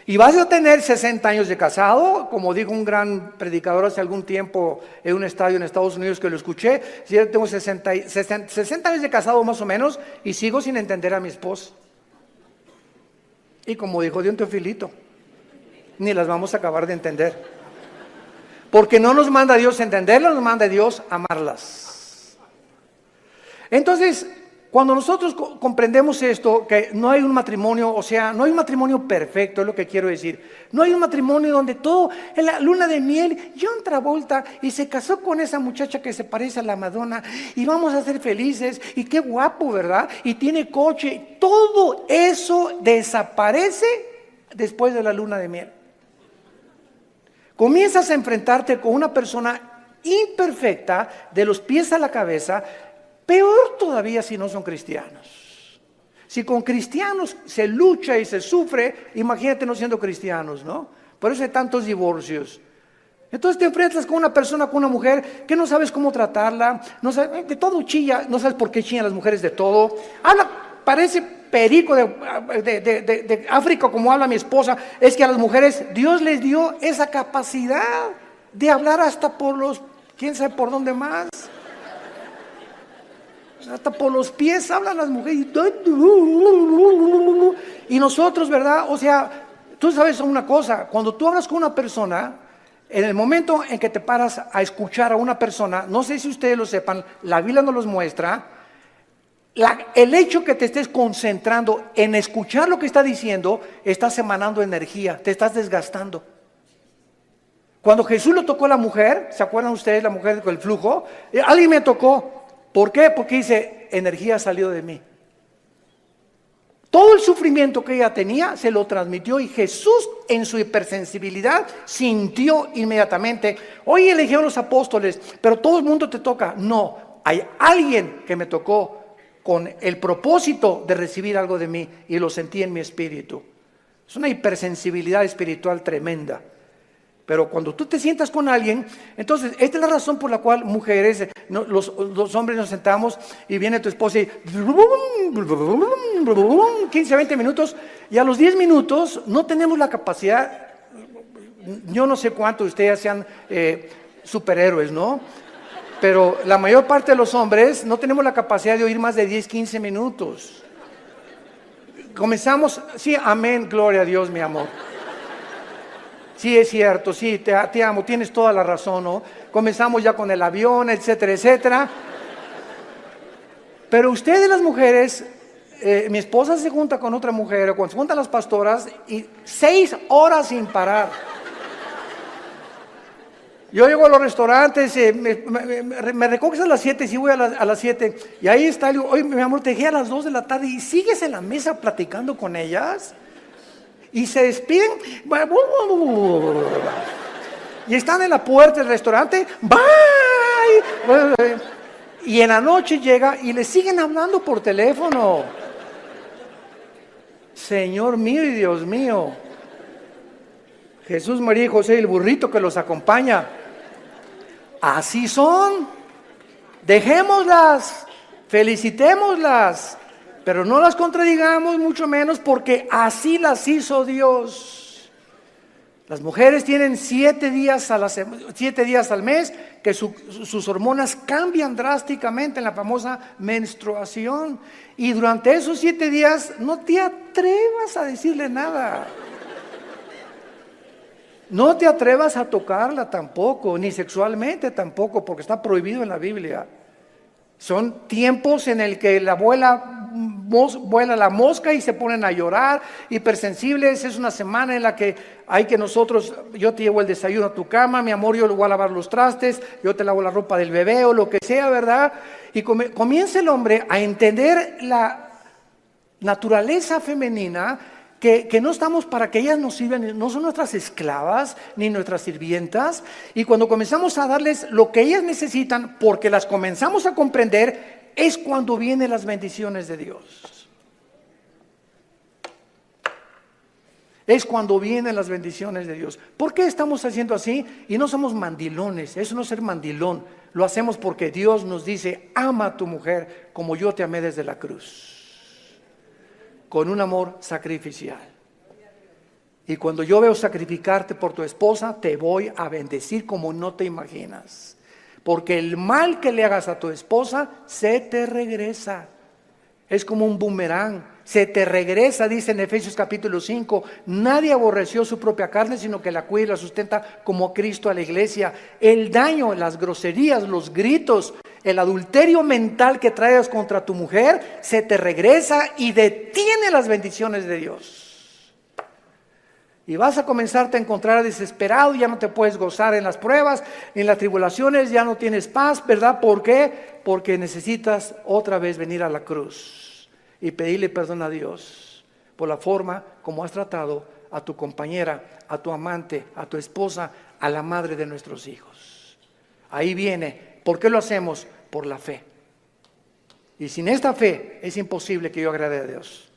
Y vas a tener 60 años de casado, como dijo un gran predicador hace algún tiempo en un estadio en Estados Unidos que lo escuché. Yo tengo 60 años de casado más o menos y sigo sin entender a mi esposa. Y como dijo Dios Teofilito, ni las vamos a acabar de entender. Porque no nos manda Dios entenderlas, nos manda Dios amarlas. Entonces, cuando nosotros comprendemos esto, que no hay un matrimonio, o sea, no hay un matrimonio perfecto, es lo que quiero decir. No hay un matrimonio donde todo, en la luna de miel, John Travolta y se casó con esa muchacha que se parece a la Madonna y vamos a ser felices y qué guapo, ¿verdad? Y tiene coche. Todo eso desaparece después de la luna de miel. Comienzas a enfrentarte con una persona imperfecta de los pies a la cabeza. Peor todavía si no son cristianos. Si con cristianos se lucha y se sufre, imagínate no siendo cristianos, ¿no? Por eso hay tantos divorcios. Entonces te enfrentas con una persona, con una mujer, que no sabes cómo tratarla, no sabes, de todo chilla, no sabes por qué chillan las mujeres de todo. Habla, parece perico de África como habla mi esposa. Es que a las mujeres Dios les dio esa capacidad de hablar hasta por los, quién sabe por dónde más. Hasta por los pies hablan las mujeres. Y nosotros, ¿verdad? O sea, tú sabes una cosa, cuando tú hablas con una persona, en el momento en que te paras a escuchar a una persona, no sé si ustedes lo sepan, la Biblia nos los muestra, el hecho que te estés concentrando en escuchar lo que está diciendo, estás emanando energía, te estás desgastando. Cuando Jesús lo tocó a la mujer, ¿se acuerdan ustedes la mujer con el flujo? Alguien me tocó. ¿Por qué? Porque dice, energía salió de mí. Todo el sufrimiento que ella tenía se lo transmitió y Jesús en su hipersensibilidad sintió inmediatamente. Hoy eligieron los apóstoles, pero todo el mundo te toca. No, hay alguien que me tocó con el propósito de recibir algo de mí y lo sentí en mi espíritu. Es una hipersensibilidad espiritual tremenda. Pero cuando tú te sientas con alguien, entonces esta es la razón por la cual mujeres, los hombres nos sentamos y viene tu esposa y 15, 20 minutos y a los 10 minutos no tenemos la capacidad, yo no sé cuántos de ustedes sean superhéroes, ¿no? Pero la mayor parte de los hombres no tenemos la capacidad de oír más de 10, 15 minutos. Comenzamos, sí, amén, gloria a Dios, mi amor. Sí, es cierto, sí, te amo, tienes toda la razón, ¿no? Comenzamos ya con el avión, etcétera, etcétera. Pero ustedes las mujeres, mi esposa se junta con otra mujer, o cuando se juntan las pastoras, y 6 horas sin parar. Yo llego a los restaurantes, me recoges a las 7, sí voy a las 7, y ahí está, digo, oye, mi amor, te dejé a las 2 de la tarde y sigues en la mesa platicando con ellas, y se despiden, y están en la puerta del restaurante, bye, y en la noche llega y le siguen hablando por teléfono. Señor mío y Dios mío, Jesús, María y José y el burrito que los acompaña. Así son. Dejémoslas, felicitémoslas, pero no las contradigamos, mucho menos, porque así las hizo Dios. Las mujeres tienen 7 días al mes que sus hormonas cambian drásticamente en la famosa menstruación. Y durante esos 7 días no te atrevas a decirle nada. No te atrevas a tocarla tampoco, ni sexualmente tampoco, porque está prohibido en la Biblia. Son tiempos en el que vuela la mosca y se ponen a llorar, hipersensibles. Es una semana en la que hay que yo te llevo el desayuno a tu cama, mi amor, yo le voy a lavar los trastes, yo te lavo la ropa del bebé o lo que sea, ¿verdad? Y comienza el hombre a entender la naturaleza femenina, que no estamos para que ellas nos sirvan, no son nuestras esclavas ni nuestras sirvientas, y cuando comenzamos a darles lo que ellas necesitan, porque las comenzamos a comprender, es cuando vienen las bendiciones de Dios. Es cuando vienen las bendiciones de Dios. ¿Por qué estamos haciendo así? Y no somos mandilones, eso no es ser mandilón, lo hacemos porque Dios nos dice, ama a tu mujer como yo te amé desde la cruz. Con un amor sacrificial. Y cuando yo veo sacrificarte por tu esposa, te voy a bendecir como no te imaginas. Porque el mal que le hagas a tu esposa se te regresa. Es como un boomerang. Se te regresa, dice en Efesios capítulo 5. Nadie aborreció su propia carne, sino que la cuida y la sustenta como Cristo a la iglesia. El daño, las groserías, los gritos, el adulterio mental que traes contra tu mujer, se te regresa y detiene las bendiciones de Dios. Y vas a comenzarte a encontrar desesperado, ya no te puedes gozar en las pruebas, en las tribulaciones, ya no tienes paz, ¿verdad? ¿Por qué? Porque necesitas otra vez venir a la cruz y pedirle perdón a Dios por la forma como has tratado a tu compañera, a tu amante, a tu esposa, a la madre de nuestros hijos. Ahí viene. ¿Por qué lo hacemos? Por la fe. Y sin esta fe es imposible que yo agrade a Dios.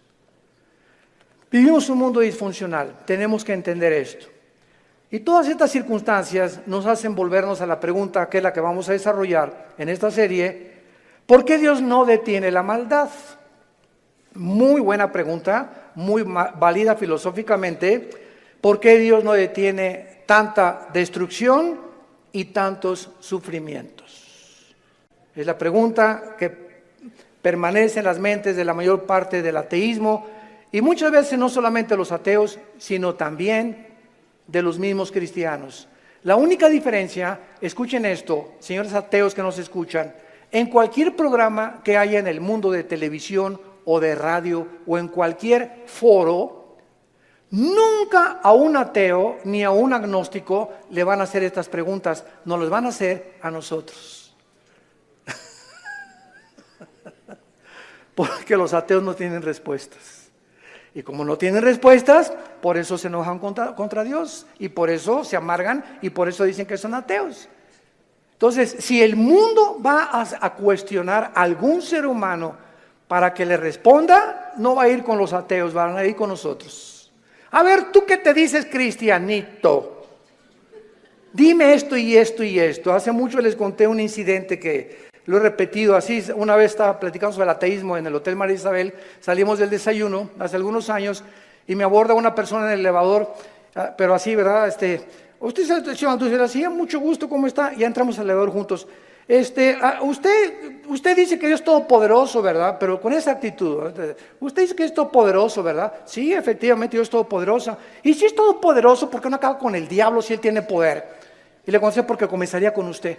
Vivimos un mundo disfuncional, tenemos que entender esto. Y todas estas circunstancias nos hacen volvernos a la pregunta, que es la que vamos a desarrollar en esta serie: ¿por qué Dios no detiene la maldad? Muy buena pregunta, muy válida filosóficamente. ¿Por qué Dios no detiene tanta destrucción y tantos sufrimientos? Es la pregunta que permanece en las mentes de la mayor parte del ateísmo, y muchas veces no solamente los ateos, sino también de los mismos cristianos. La única diferencia, escuchen esto, señores ateos que nos escuchan, en cualquier programa que haya en el mundo de televisión o de radio o en cualquier foro, nunca a un ateo ni a un agnóstico le van a hacer estas preguntas, nos las van a hacer a nosotros. Porque los ateos no tienen respuestas. Y como no tienen respuestas, por eso se enojan contra Dios, y por eso se amargan, y por eso dicen que son ateos. Entonces, si el mundo va a cuestionar a algún ser humano para que le responda, no va a ir con los ateos, van a ir con nosotros. A ver, ¿tú qué te dices, cristianito? Dime esto y esto y esto. Hace mucho les conté un incidente que lo he repetido así. Una vez estaba platicando sobre el ateísmo en el Hotel María Isabel, salimos del desayuno hace algunos años y me aborda una persona en el elevador, pero así, ¿verdad? Usted es el señor Andrés, así, mucho gusto, ¿cómo está? Ya entramos al elevador juntos. Usted dice que Dios es todopoderoso, ¿verdad? Pero con esa actitud, ¿verdad? Usted dice que es todopoderoso, ¿verdad? Sí, efectivamente, Dios es todopoderoso. Y si es todopoderoso, ¿por qué no acaba con el diablo si él tiene poder? Y le contesté: porque comenzaría con usted.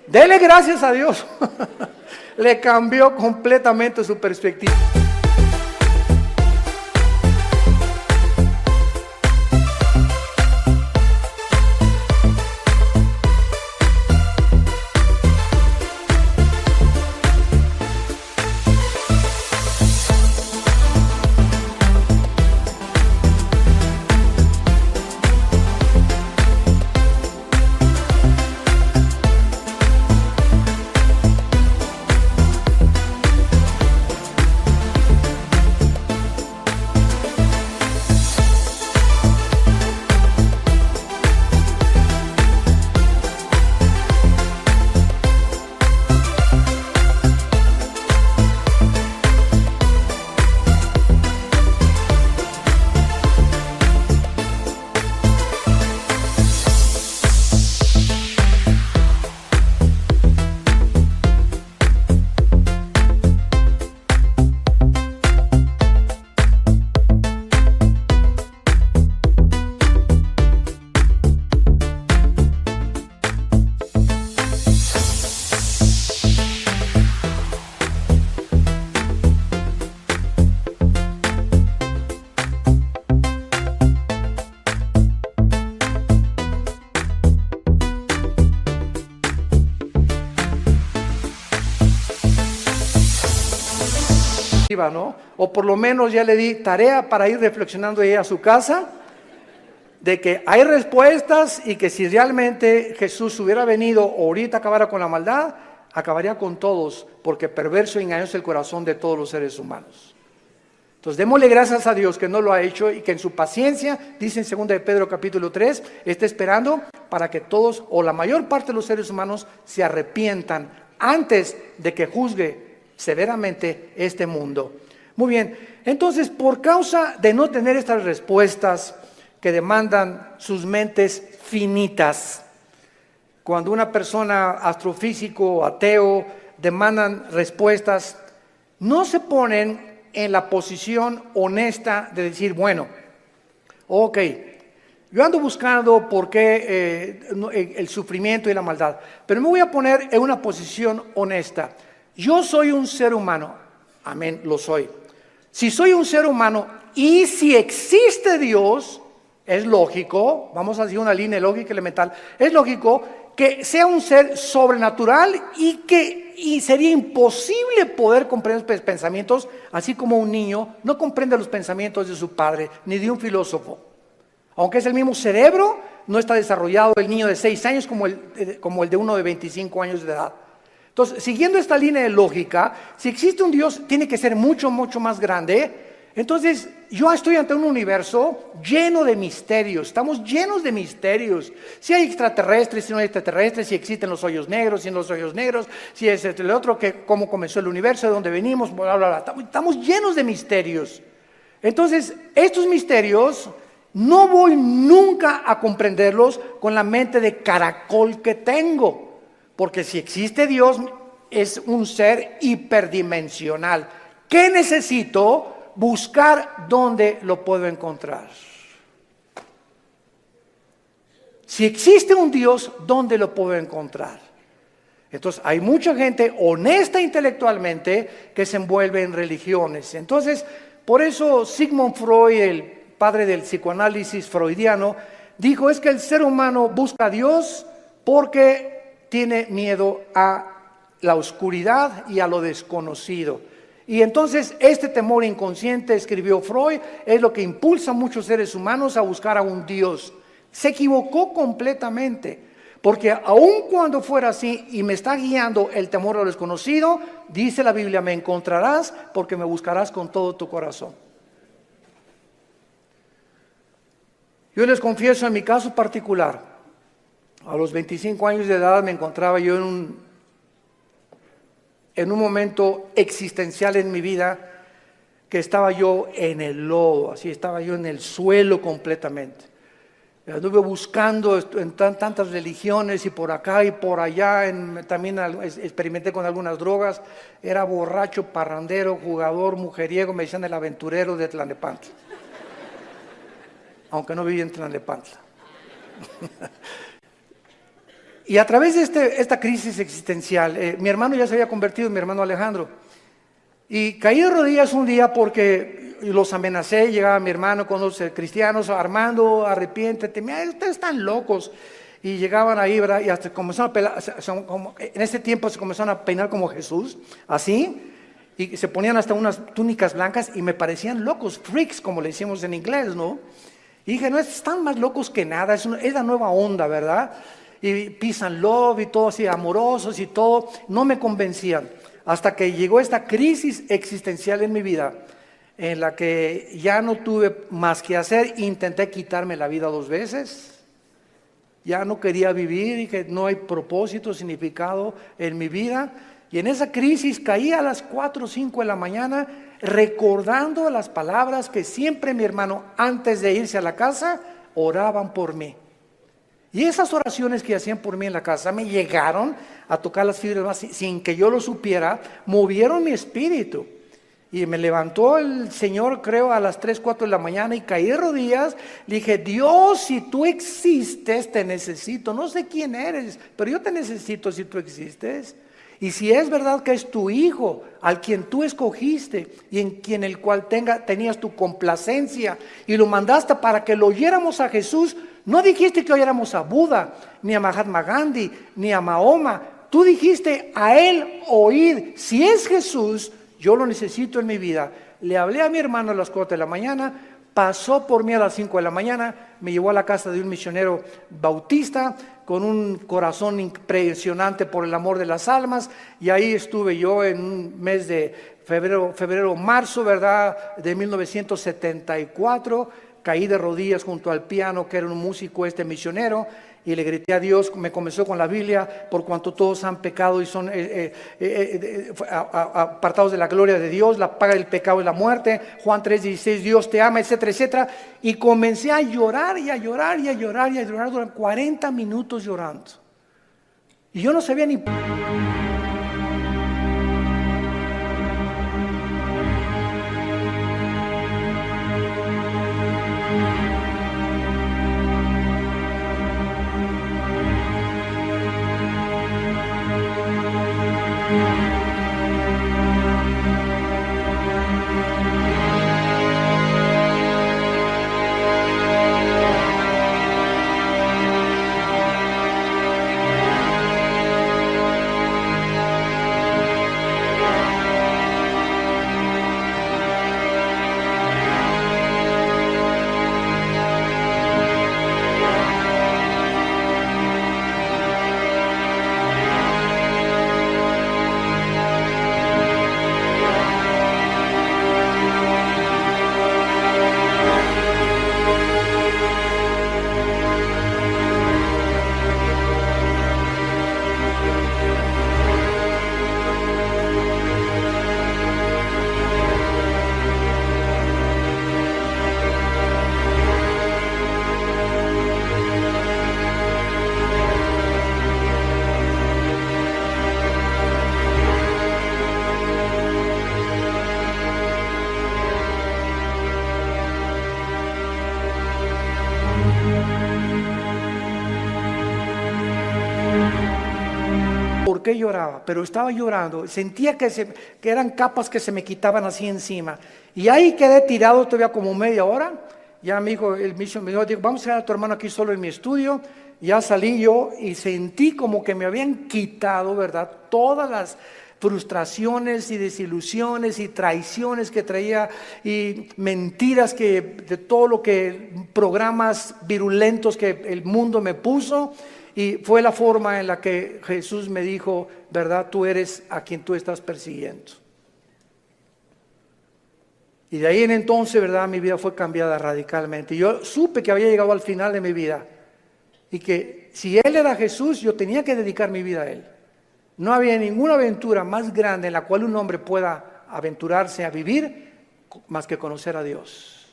Dele gracias a Dios. Le cambió completamente su perspectiva. escriba, ¿no? O por lo menos ya le di tarea para ir reflexionando ella a su casa, de que hay respuestas y que si realmente Jesús hubiera venido o ahorita acabara con la maldad, acabaría con todos, porque perverso y engañoso es el corazón de todos los seres humanos. Entonces démosle gracias a Dios que no lo ha hecho y que en su paciencia, dice en 2 de Pedro capítulo 3, está esperando para que todos o la mayor parte de los seres humanos se arrepientan antes de que juzgue severamente este mundo. Muy bien, entonces por causa de no tener estas respuestas que demandan sus mentes finitas, cuando una persona astrofísico o ateo demandan respuestas, no se ponen en la posición honesta de decir, bueno, ok, yo ando buscando por qué el sufrimiento y la maldad, pero me voy a poner en una posición honesta. Yo soy un ser humano, amén, lo soy. Si soy un ser humano y si existe Dios, es lógico, vamos a decir una línea lógica elemental, es lógico que sea un ser sobrenatural y sería imposible poder comprender los pensamientos, así como un niño no comprende los pensamientos de su padre, ni de un filósofo. Aunque es el mismo cerebro, no está desarrollado el niño de 6 años como el de uno de 25 años de edad. Entonces, siguiendo esta línea de lógica, si existe un Dios, tiene que ser mucho, mucho más grande. Entonces, yo estoy ante un universo lleno de misterios, estamos llenos de misterios. Si hay extraterrestres, si no hay extraterrestres, si existen los hoyos negros, si no los hoyos negros, si es el otro, cómo comenzó el universo, de dónde venimos, bla, bla, bla. Estamos llenos de misterios. Entonces, estos misterios no voy nunca a comprenderlos con la mente de caracol que tengo, porque si existe Dios, es un ser hiperdimensional. ¿Qué necesito? Buscar dónde lo puedo encontrar. Si existe un Dios, ¿dónde lo puedo encontrar? Entonces hay mucha gente honesta intelectualmente que se envuelve en religiones. Entonces, por eso Sigmund Freud, el padre del psicoanálisis freudiano, dijo es que el ser humano busca a Dios porque tiene miedo a la oscuridad y a lo desconocido. Y entonces este temor inconsciente, escribió Freud, es lo que impulsa a muchos seres humanos a buscar a un Dios. Se equivocó completamente, porque aun cuando fuera así y me está guiando el temor a lo desconocido, dice la Biblia, me encontrarás porque me buscarás con todo tu corazón. Yo les confieso en mi caso particular, a los 25 años de edad me encontraba yo en un momento existencial en mi vida, que estaba yo en el lodo, así estaba yo en el suelo completamente. Anduve buscando en tantas religiones y por acá y por allá, también experimenté con algunas drogas, era borracho, parrandero, jugador, mujeriego, me decían el aventurero de Tlalnepantla, aunque no vivía en Tlalnepantla. Y a través de esta crisis existencial, mi hermano ya se había convertido, mi hermano Alejandro, y caí de rodillas un día porque los amenacé, llegaba mi hermano con los cristianos, Armando, arrepiéntete, mira, ustedes están locos, y llegaban ahí, ¿verdad? Y hasta comenzaron a pelar, en ese tiempo se comenzaron a peinar como Jesús, así, y se ponían hasta unas túnicas blancas y me parecían locos, freaks, como le decimos en inglés, ¿no? Y dije, no, están más locos que nada, es la nueva onda, ¿verdad? Y peace and love y todo así, amorosos y todo, no me convencían. Hasta que llegó esta crisis existencial en mi vida, en la que ya no tuve más que hacer, intenté quitarme la vida 2 veces, ya no quería vivir, dije, no hay propósito, significado en mi vida, y en esa crisis caí a las 4 o 5 de la mañana, recordando las palabras que siempre mi hermano, antes de irse a la casa, oraban por mí. Y esas oraciones que hacían por mí en la casa me llegaron a tocar las fibras más sin que yo lo supiera, movieron mi espíritu. Y me levantó el Señor, creo, a las 3, 4 de la mañana y caí de rodillas. Le dije, Dios, si tú existes, te necesito. No sé quién eres, pero yo te necesito si tú existes. Y si es verdad que es tu Hijo, al quien tú escogiste y en quien el cual tenías tu complacencia y lo mandaste para que lo oyéramos a Jesús, no dijiste que oyéramos a Buda, ni a Mahatma Gandhi, ni a Mahoma. Tú dijiste a él oír. Si es Jesús, yo lo necesito en mi vida. Le hablé a mi hermano a las 4 de la mañana, pasó por mí a las 5 de la mañana, me llevó a la casa de un misionero bautista con un corazón impresionante por el amor de las almas, y ahí estuve yo en un mes de febrero, marzo, ¿verdad?, de 1974, caí de rodillas junto al piano, que era un músico misionero, y le grité a Dios. Me comenzó con la Biblia: por cuanto todos han pecado y son apartados de la gloria de Dios, la paga del pecado es la muerte, Juan 3:16, Dios te ama, etcétera, etcétera. Y comencé a llorar y a llorar y a llorar y a llorar durante 40 minutos llorando. Y yo no sabía ni... ¿Por qué lloraba? Pero estaba llorando, sentía que eran capas que se me quitaban así encima. Y ahí quedé tirado todavía como media hora. Ya me dijo el misionero, dijo: vamos a dejar a tu hermano aquí solo en mi estudio. Ya salí yo y sentí como que me habían quitado, ¿verdad?, todas las frustraciones y desilusiones y traiciones que traía, y mentiras de todo lo que, programas virulentos que el mundo me puso. Y fue la forma en la que Jesús me dijo: ¿verdad? Tú eres a quien tú estás persiguiendo. Y de ahí en entonces, ¿verdad?, mi vida fue cambiada radicalmente. Yo supe que había llegado al final de mi vida y que si Él era Jesús, yo tenía que dedicar mi vida a Él. No había ninguna aventura más grande en la cual un hombre pueda aventurarse a vivir más que conocer a Dios.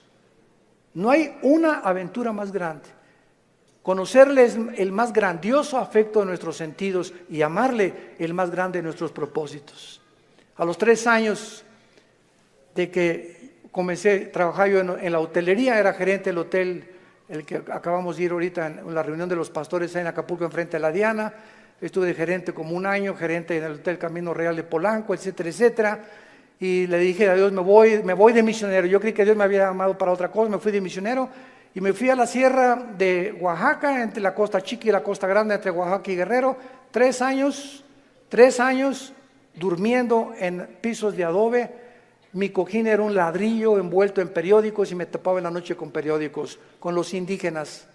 No hay una aventura más grande. Conocerle es el más grandioso afecto de nuestros sentidos, y amarle el más grande de nuestros propósitos. A los 3 años de que comencé a trabajar yo en la hotelería, era gerente del hotel, el que acabamos de ir ahorita en la reunión de los pastores en Acapulco, enfrente de la Diana. Estuve de gerente como 1 año, gerente en el Hotel Camino Real de Polanco, etcétera, etcétera. Y le dije a Dios: me voy de misionero. Yo creí que Dios me había llamado para otra cosa, me fui de misionero. Y me fui a la sierra de Oaxaca, entre la Costa Chica y la Costa Grande, entre Oaxaca y Guerrero. 3 años durmiendo en pisos de adobe. Mi cojín era un ladrillo envuelto en periódicos, y me tapaba en la noche con periódicos, con los indígenas.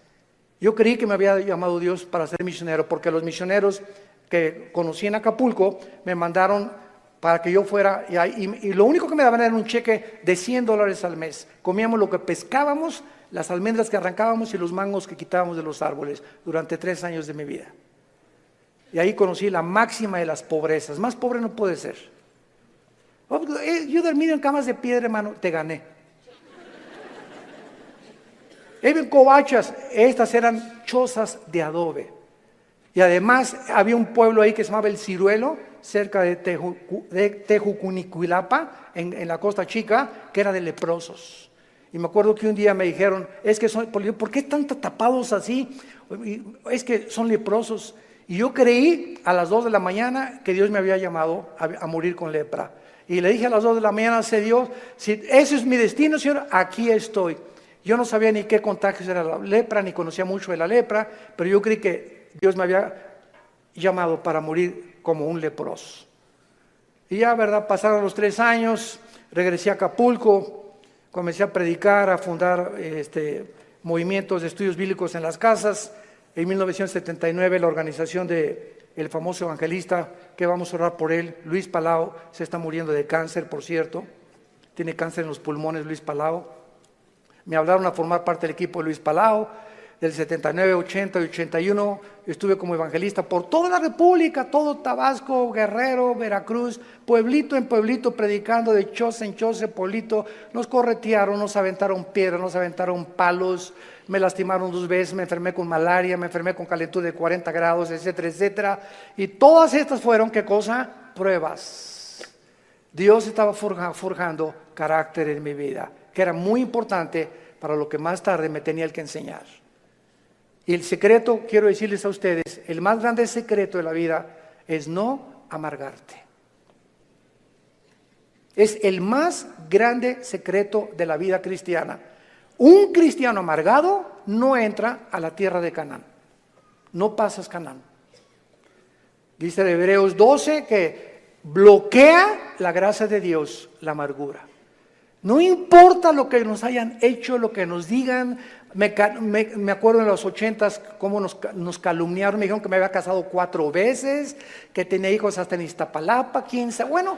Yo creí que me había llamado Dios para ser misionero, porque los misioneros que conocí en Acapulco me mandaron para que yo fuera, y lo único que me daban era un cheque de $100 al mes. Comíamos lo que pescábamos, las almendras que arrancábamos y los mangos que quitábamos de los árboles durante 3 años de mi vida. Y ahí conocí la máxima de las pobrezas. Más pobre no puede ser. Yo dormido en camas de piedra, hermano, te gané. En covachas, estas eran chozas de adobe. Y además había un pueblo ahí que se llamaba El Ciruelo, cerca de Tejucunicuilapa, en la Costa Chica, que era de leprosos. Y me acuerdo que un día me dijeron: es que ¿por qué están tapados así? Es que son leprosos. Y yo creí a las 2 de la mañana que Dios me había llamado a morir con lepra. Y le dije a las 2 de la mañana: sé Dios, si ese es mi destino, Señor, aquí estoy. Yo no sabía ni qué contagios era la lepra, ni conocía mucho de la lepra, pero yo creí que Dios me había llamado para morir como un leproso. Y ya, ¿verdad? Pasaron los 3 años, regresé a Acapulco, comencé a predicar, a fundar movimientos de estudios bíblicos en las casas. En 1979 la organización del famoso evangelista, que vamos a orar por él, Luis Palau, se está muriendo de cáncer, por cierto. Tiene cáncer en los pulmones, Luis Palau. Me hablaron a formar parte del equipo de Luis Palau. Del 79, 80 y 81 estuve como evangelista por toda la República, todo Tabasco, Guerrero, Veracruz, pueblito en pueblito, predicando de choza en choza, pueblito. Nos corretearon, nos aventaron piedras, nos aventaron palos, me lastimaron 2 veces, me enfermé con malaria, me enfermé con calentura de 40 grados, etcétera, etcétera. Y todas estas fueron, ¿qué cosa? Pruebas. Dios estaba forjando carácter en mi vida, que era muy importante para lo que más tarde me tenía que enseñar. Y el secreto, quiero decirles a ustedes, el más grande secreto de la vida es no amargarte. Es el más grande secreto de la vida cristiana. Un cristiano amargado no entra a la tierra de Canaán. No pasas Canaán. Dice en Hebreos 12 que bloquea la gracia de Dios la amargura. No importa lo que nos hayan hecho, lo que nos digan. Me acuerdo en los 80s cómo nos calumniaron, me dijeron que me había casado 4 veces, que tenía hijos hasta en Iztapalapa, 15. Bueno,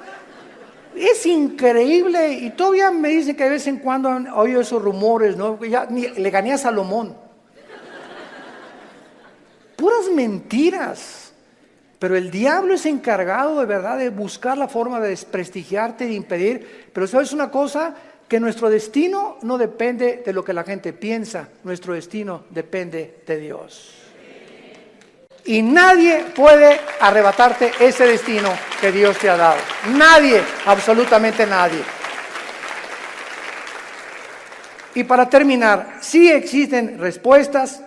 es increíble, y todavía me dicen que de vez en cuando han oído esos rumores, ¿no? Ya le gané a Salomón. Puras mentiras. Pero el diablo es encargado de verdad de buscar la forma de desprestigiarte, de impedir. Pero ¿sabes una cosa? Que nuestro destino no depende de lo que la gente piensa, nuestro destino depende de Dios. Y nadie puede arrebatarte ese destino que Dios te ha dado. Nadie, absolutamente nadie. Y para terminar, sí existen respuestas,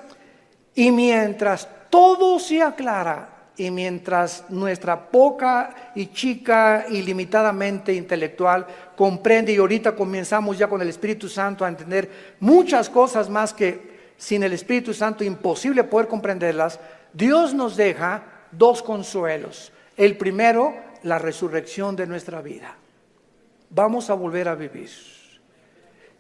y mientras todo se aclara, y mientras nuestra poca y chica y limitadamente intelectual comprende, y ahorita comenzamos ya con el Espíritu Santo a entender muchas cosas más que sin el Espíritu Santo imposible poder comprenderlas, Dios nos deja 2 consuelos. El primero, la resurrección de nuestra vida. Vamos a volver a vivir.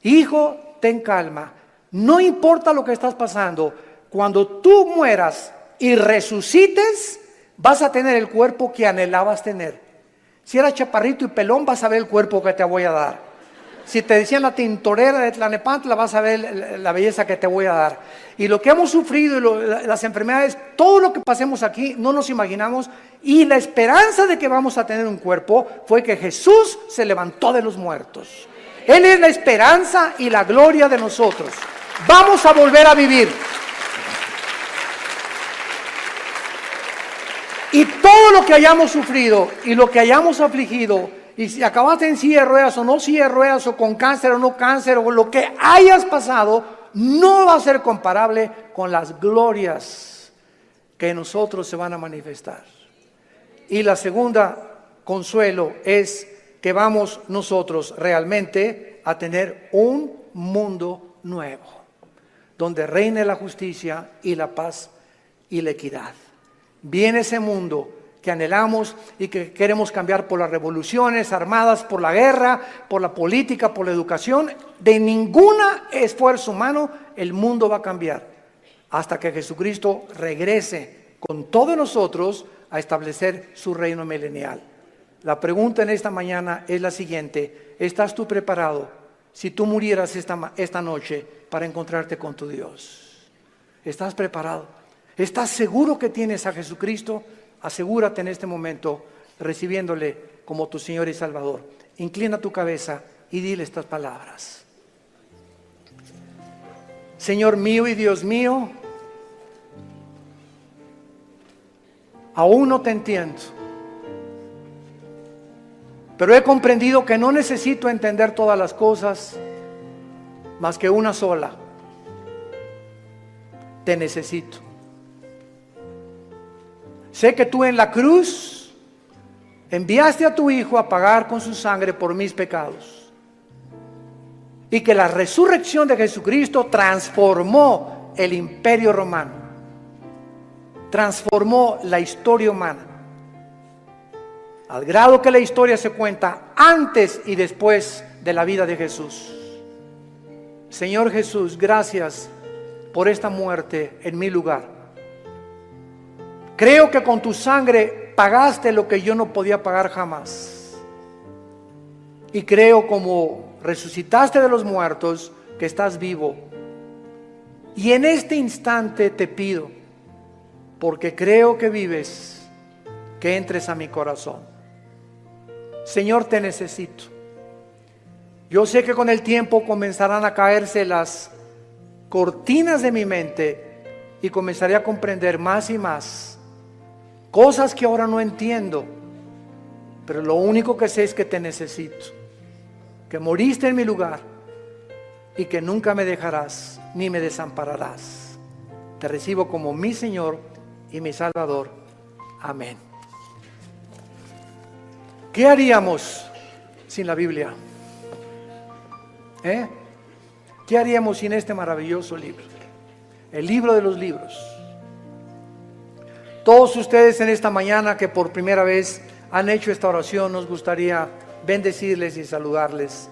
Hijo, ten calma. No importa lo que estás pasando, cuando tú mueras y resucites, vas a tener el cuerpo que anhelabas tener. Si eras chaparrito y pelón, vas a ver el cuerpo que te voy a dar. Si te decían la tintorera de Tlanepantla, vas a ver la belleza que te voy a dar. Y lo que hemos sufrido, y las enfermedades, todo lo que pasemos aquí, no nos imaginamos. Y la esperanza de que vamos a tener un cuerpo fue que Jesús se levantó de los muertos. Él es la esperanza y la gloria de nosotros. Vamos a volver a vivir. Y todo lo que hayamos sufrido y lo que hayamos afligido, y si acabaste en silla de ruedas o no silla de ruedas, o con cáncer o no cáncer, o lo que hayas pasado, no va a ser comparable con las glorias que en nosotros se van a manifestar. Y la segunda consuelo es que vamos nosotros realmente a tener un mundo nuevo, donde reine la justicia y la paz y la equidad. Viene ese mundo que anhelamos y que queremos cambiar por las revoluciones armadas, por la guerra, por la política, por la educación. De ningún esfuerzo humano el mundo va a cambiar hasta que Jesucristo regrese con todos nosotros a establecer su reino milenial. La pregunta en esta mañana es la siguiente: ¿estás tú preparado si tú murieras esta noche para encontrarte con tu Dios? ¿Estás preparado? ¿Estás seguro que tienes a Jesucristo? Asegúrate en este momento recibiéndole como tu Señor y Salvador. Inclina tu cabeza y dile estas palabras. Señor mío y Dios mío, aún no te entiendo, pero he comprendido que no necesito entender todas las cosas, más que una sola: te necesito. Sé que tú en la cruz enviaste a tu Hijo a pagar con su sangre por mis pecados, y que la resurrección de Jesucristo transformó el imperio romano, transformó la historia humana. al grado que la historia se cuenta antes y después de la vida de Jesús. Señor Jesús, gracias por esta muerte en mi lugar. Creo que con tu sangre pagaste lo que yo no podía pagar jamás. Y creo, como resucitaste de los muertos, que estás vivo. Y en este instante te pido, porque creo que vives, que entres a mi corazón. Señor, te necesito. Yo sé que con el tiempo comenzarán a caerse las cortinas de mi mente y comenzaré a comprender más y más cosas que ahora no entiendo, pero lo único que sé es que te necesito, que moriste en mi lugar y que nunca me dejarás ni me desampararás. Te recibo como mi Señor y mi Salvador. Amén. ¿Qué haríamos sin la Biblia? ¿Qué haríamos sin este maravilloso libro? El libro de los libros. Todos ustedes en esta mañana que por primera vez han hecho esta oración, nos gustaría bendecirles y saludarles.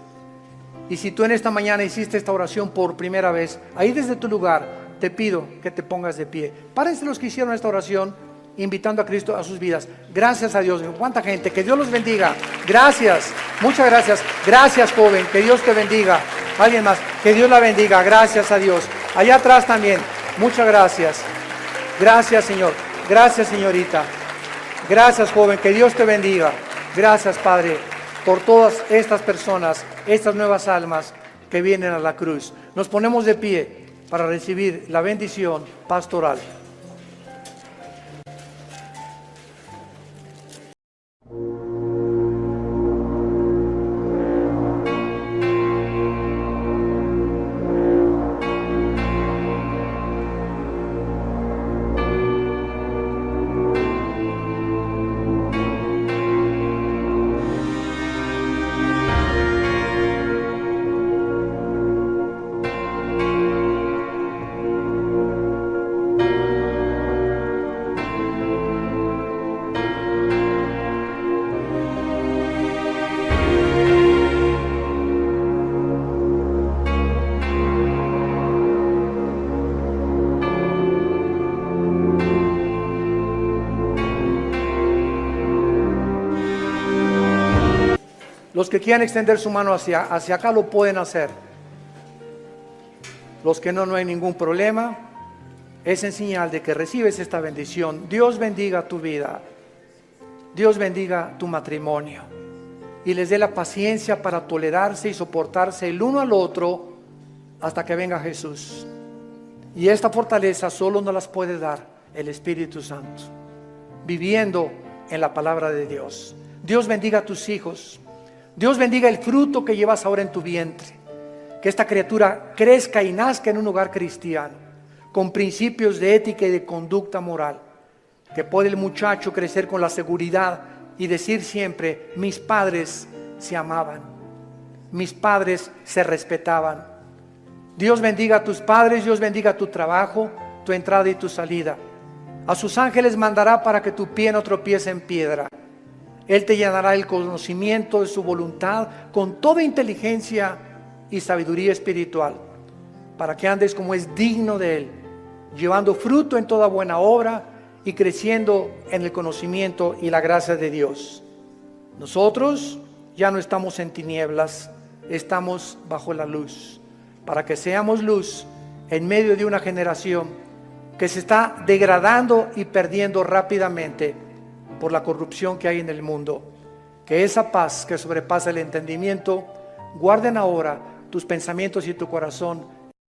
Y si tú en esta mañana hiciste esta oración por primera vez, ahí desde tu lugar te pido que te pongas de pie. Párense los que hicieron esta oración invitando a Cristo a sus vidas. Gracias a Dios. ¿Cuánta gente? Que Dios los bendiga. Gracias. Muchas gracias. Gracias, joven. Que Dios te bendiga. Alguien más. Que Dios la bendiga. Gracias a Dios. Allá atrás también. Muchas gracias. Gracias, Señor. Gracias, señorita. Gracias, joven. Que Dios te bendiga. Gracias, Padre, por todas estas personas, estas nuevas almas que vienen a la cruz. Nos ponemos de pie para recibir la bendición pastoral. Los que quieran extender su mano hacia acá lo pueden hacer. Los que no, no hay ningún problema. Es en señal de que recibes esta bendición. Dios bendiga tu vida. Dios bendiga tu matrimonio. Y les dé la paciencia para tolerarse y soportarse el uno al otro hasta que venga Jesús. Y esta fortaleza solo nos las puede dar el Espíritu Santo, viviendo en la palabra de Dios. Dios bendiga a tus hijos. Dios bendiga el fruto que llevas ahora en tu vientre. Que esta criatura crezca y nazca en un hogar cristiano, con principios de ética y de conducta moral. Que pueda el muchacho crecer con la seguridad y decir siempre: mis padres se amaban, mis padres se respetaban. Dios bendiga a tus padres, Dios bendiga tu trabajo, tu entrada y tu salida. A sus ángeles mandará para que tu pie no tropiece en piedra. Él te llenará el conocimiento de su voluntad con toda inteligencia y sabiduría espiritual, para que andes como es digno de Él, llevando fruto en toda buena obra y creciendo en el conocimiento y la gracia de Dios. Nosotros ya no estamos en tinieblas, estamos bajo la luz, para que seamos luz en medio de una generación que se está degradando y perdiendo rápidamente por la corrupción que hay en el mundo. Que esa paz que sobrepasa el entendimiento, guarden ahora tus pensamientos y tu corazón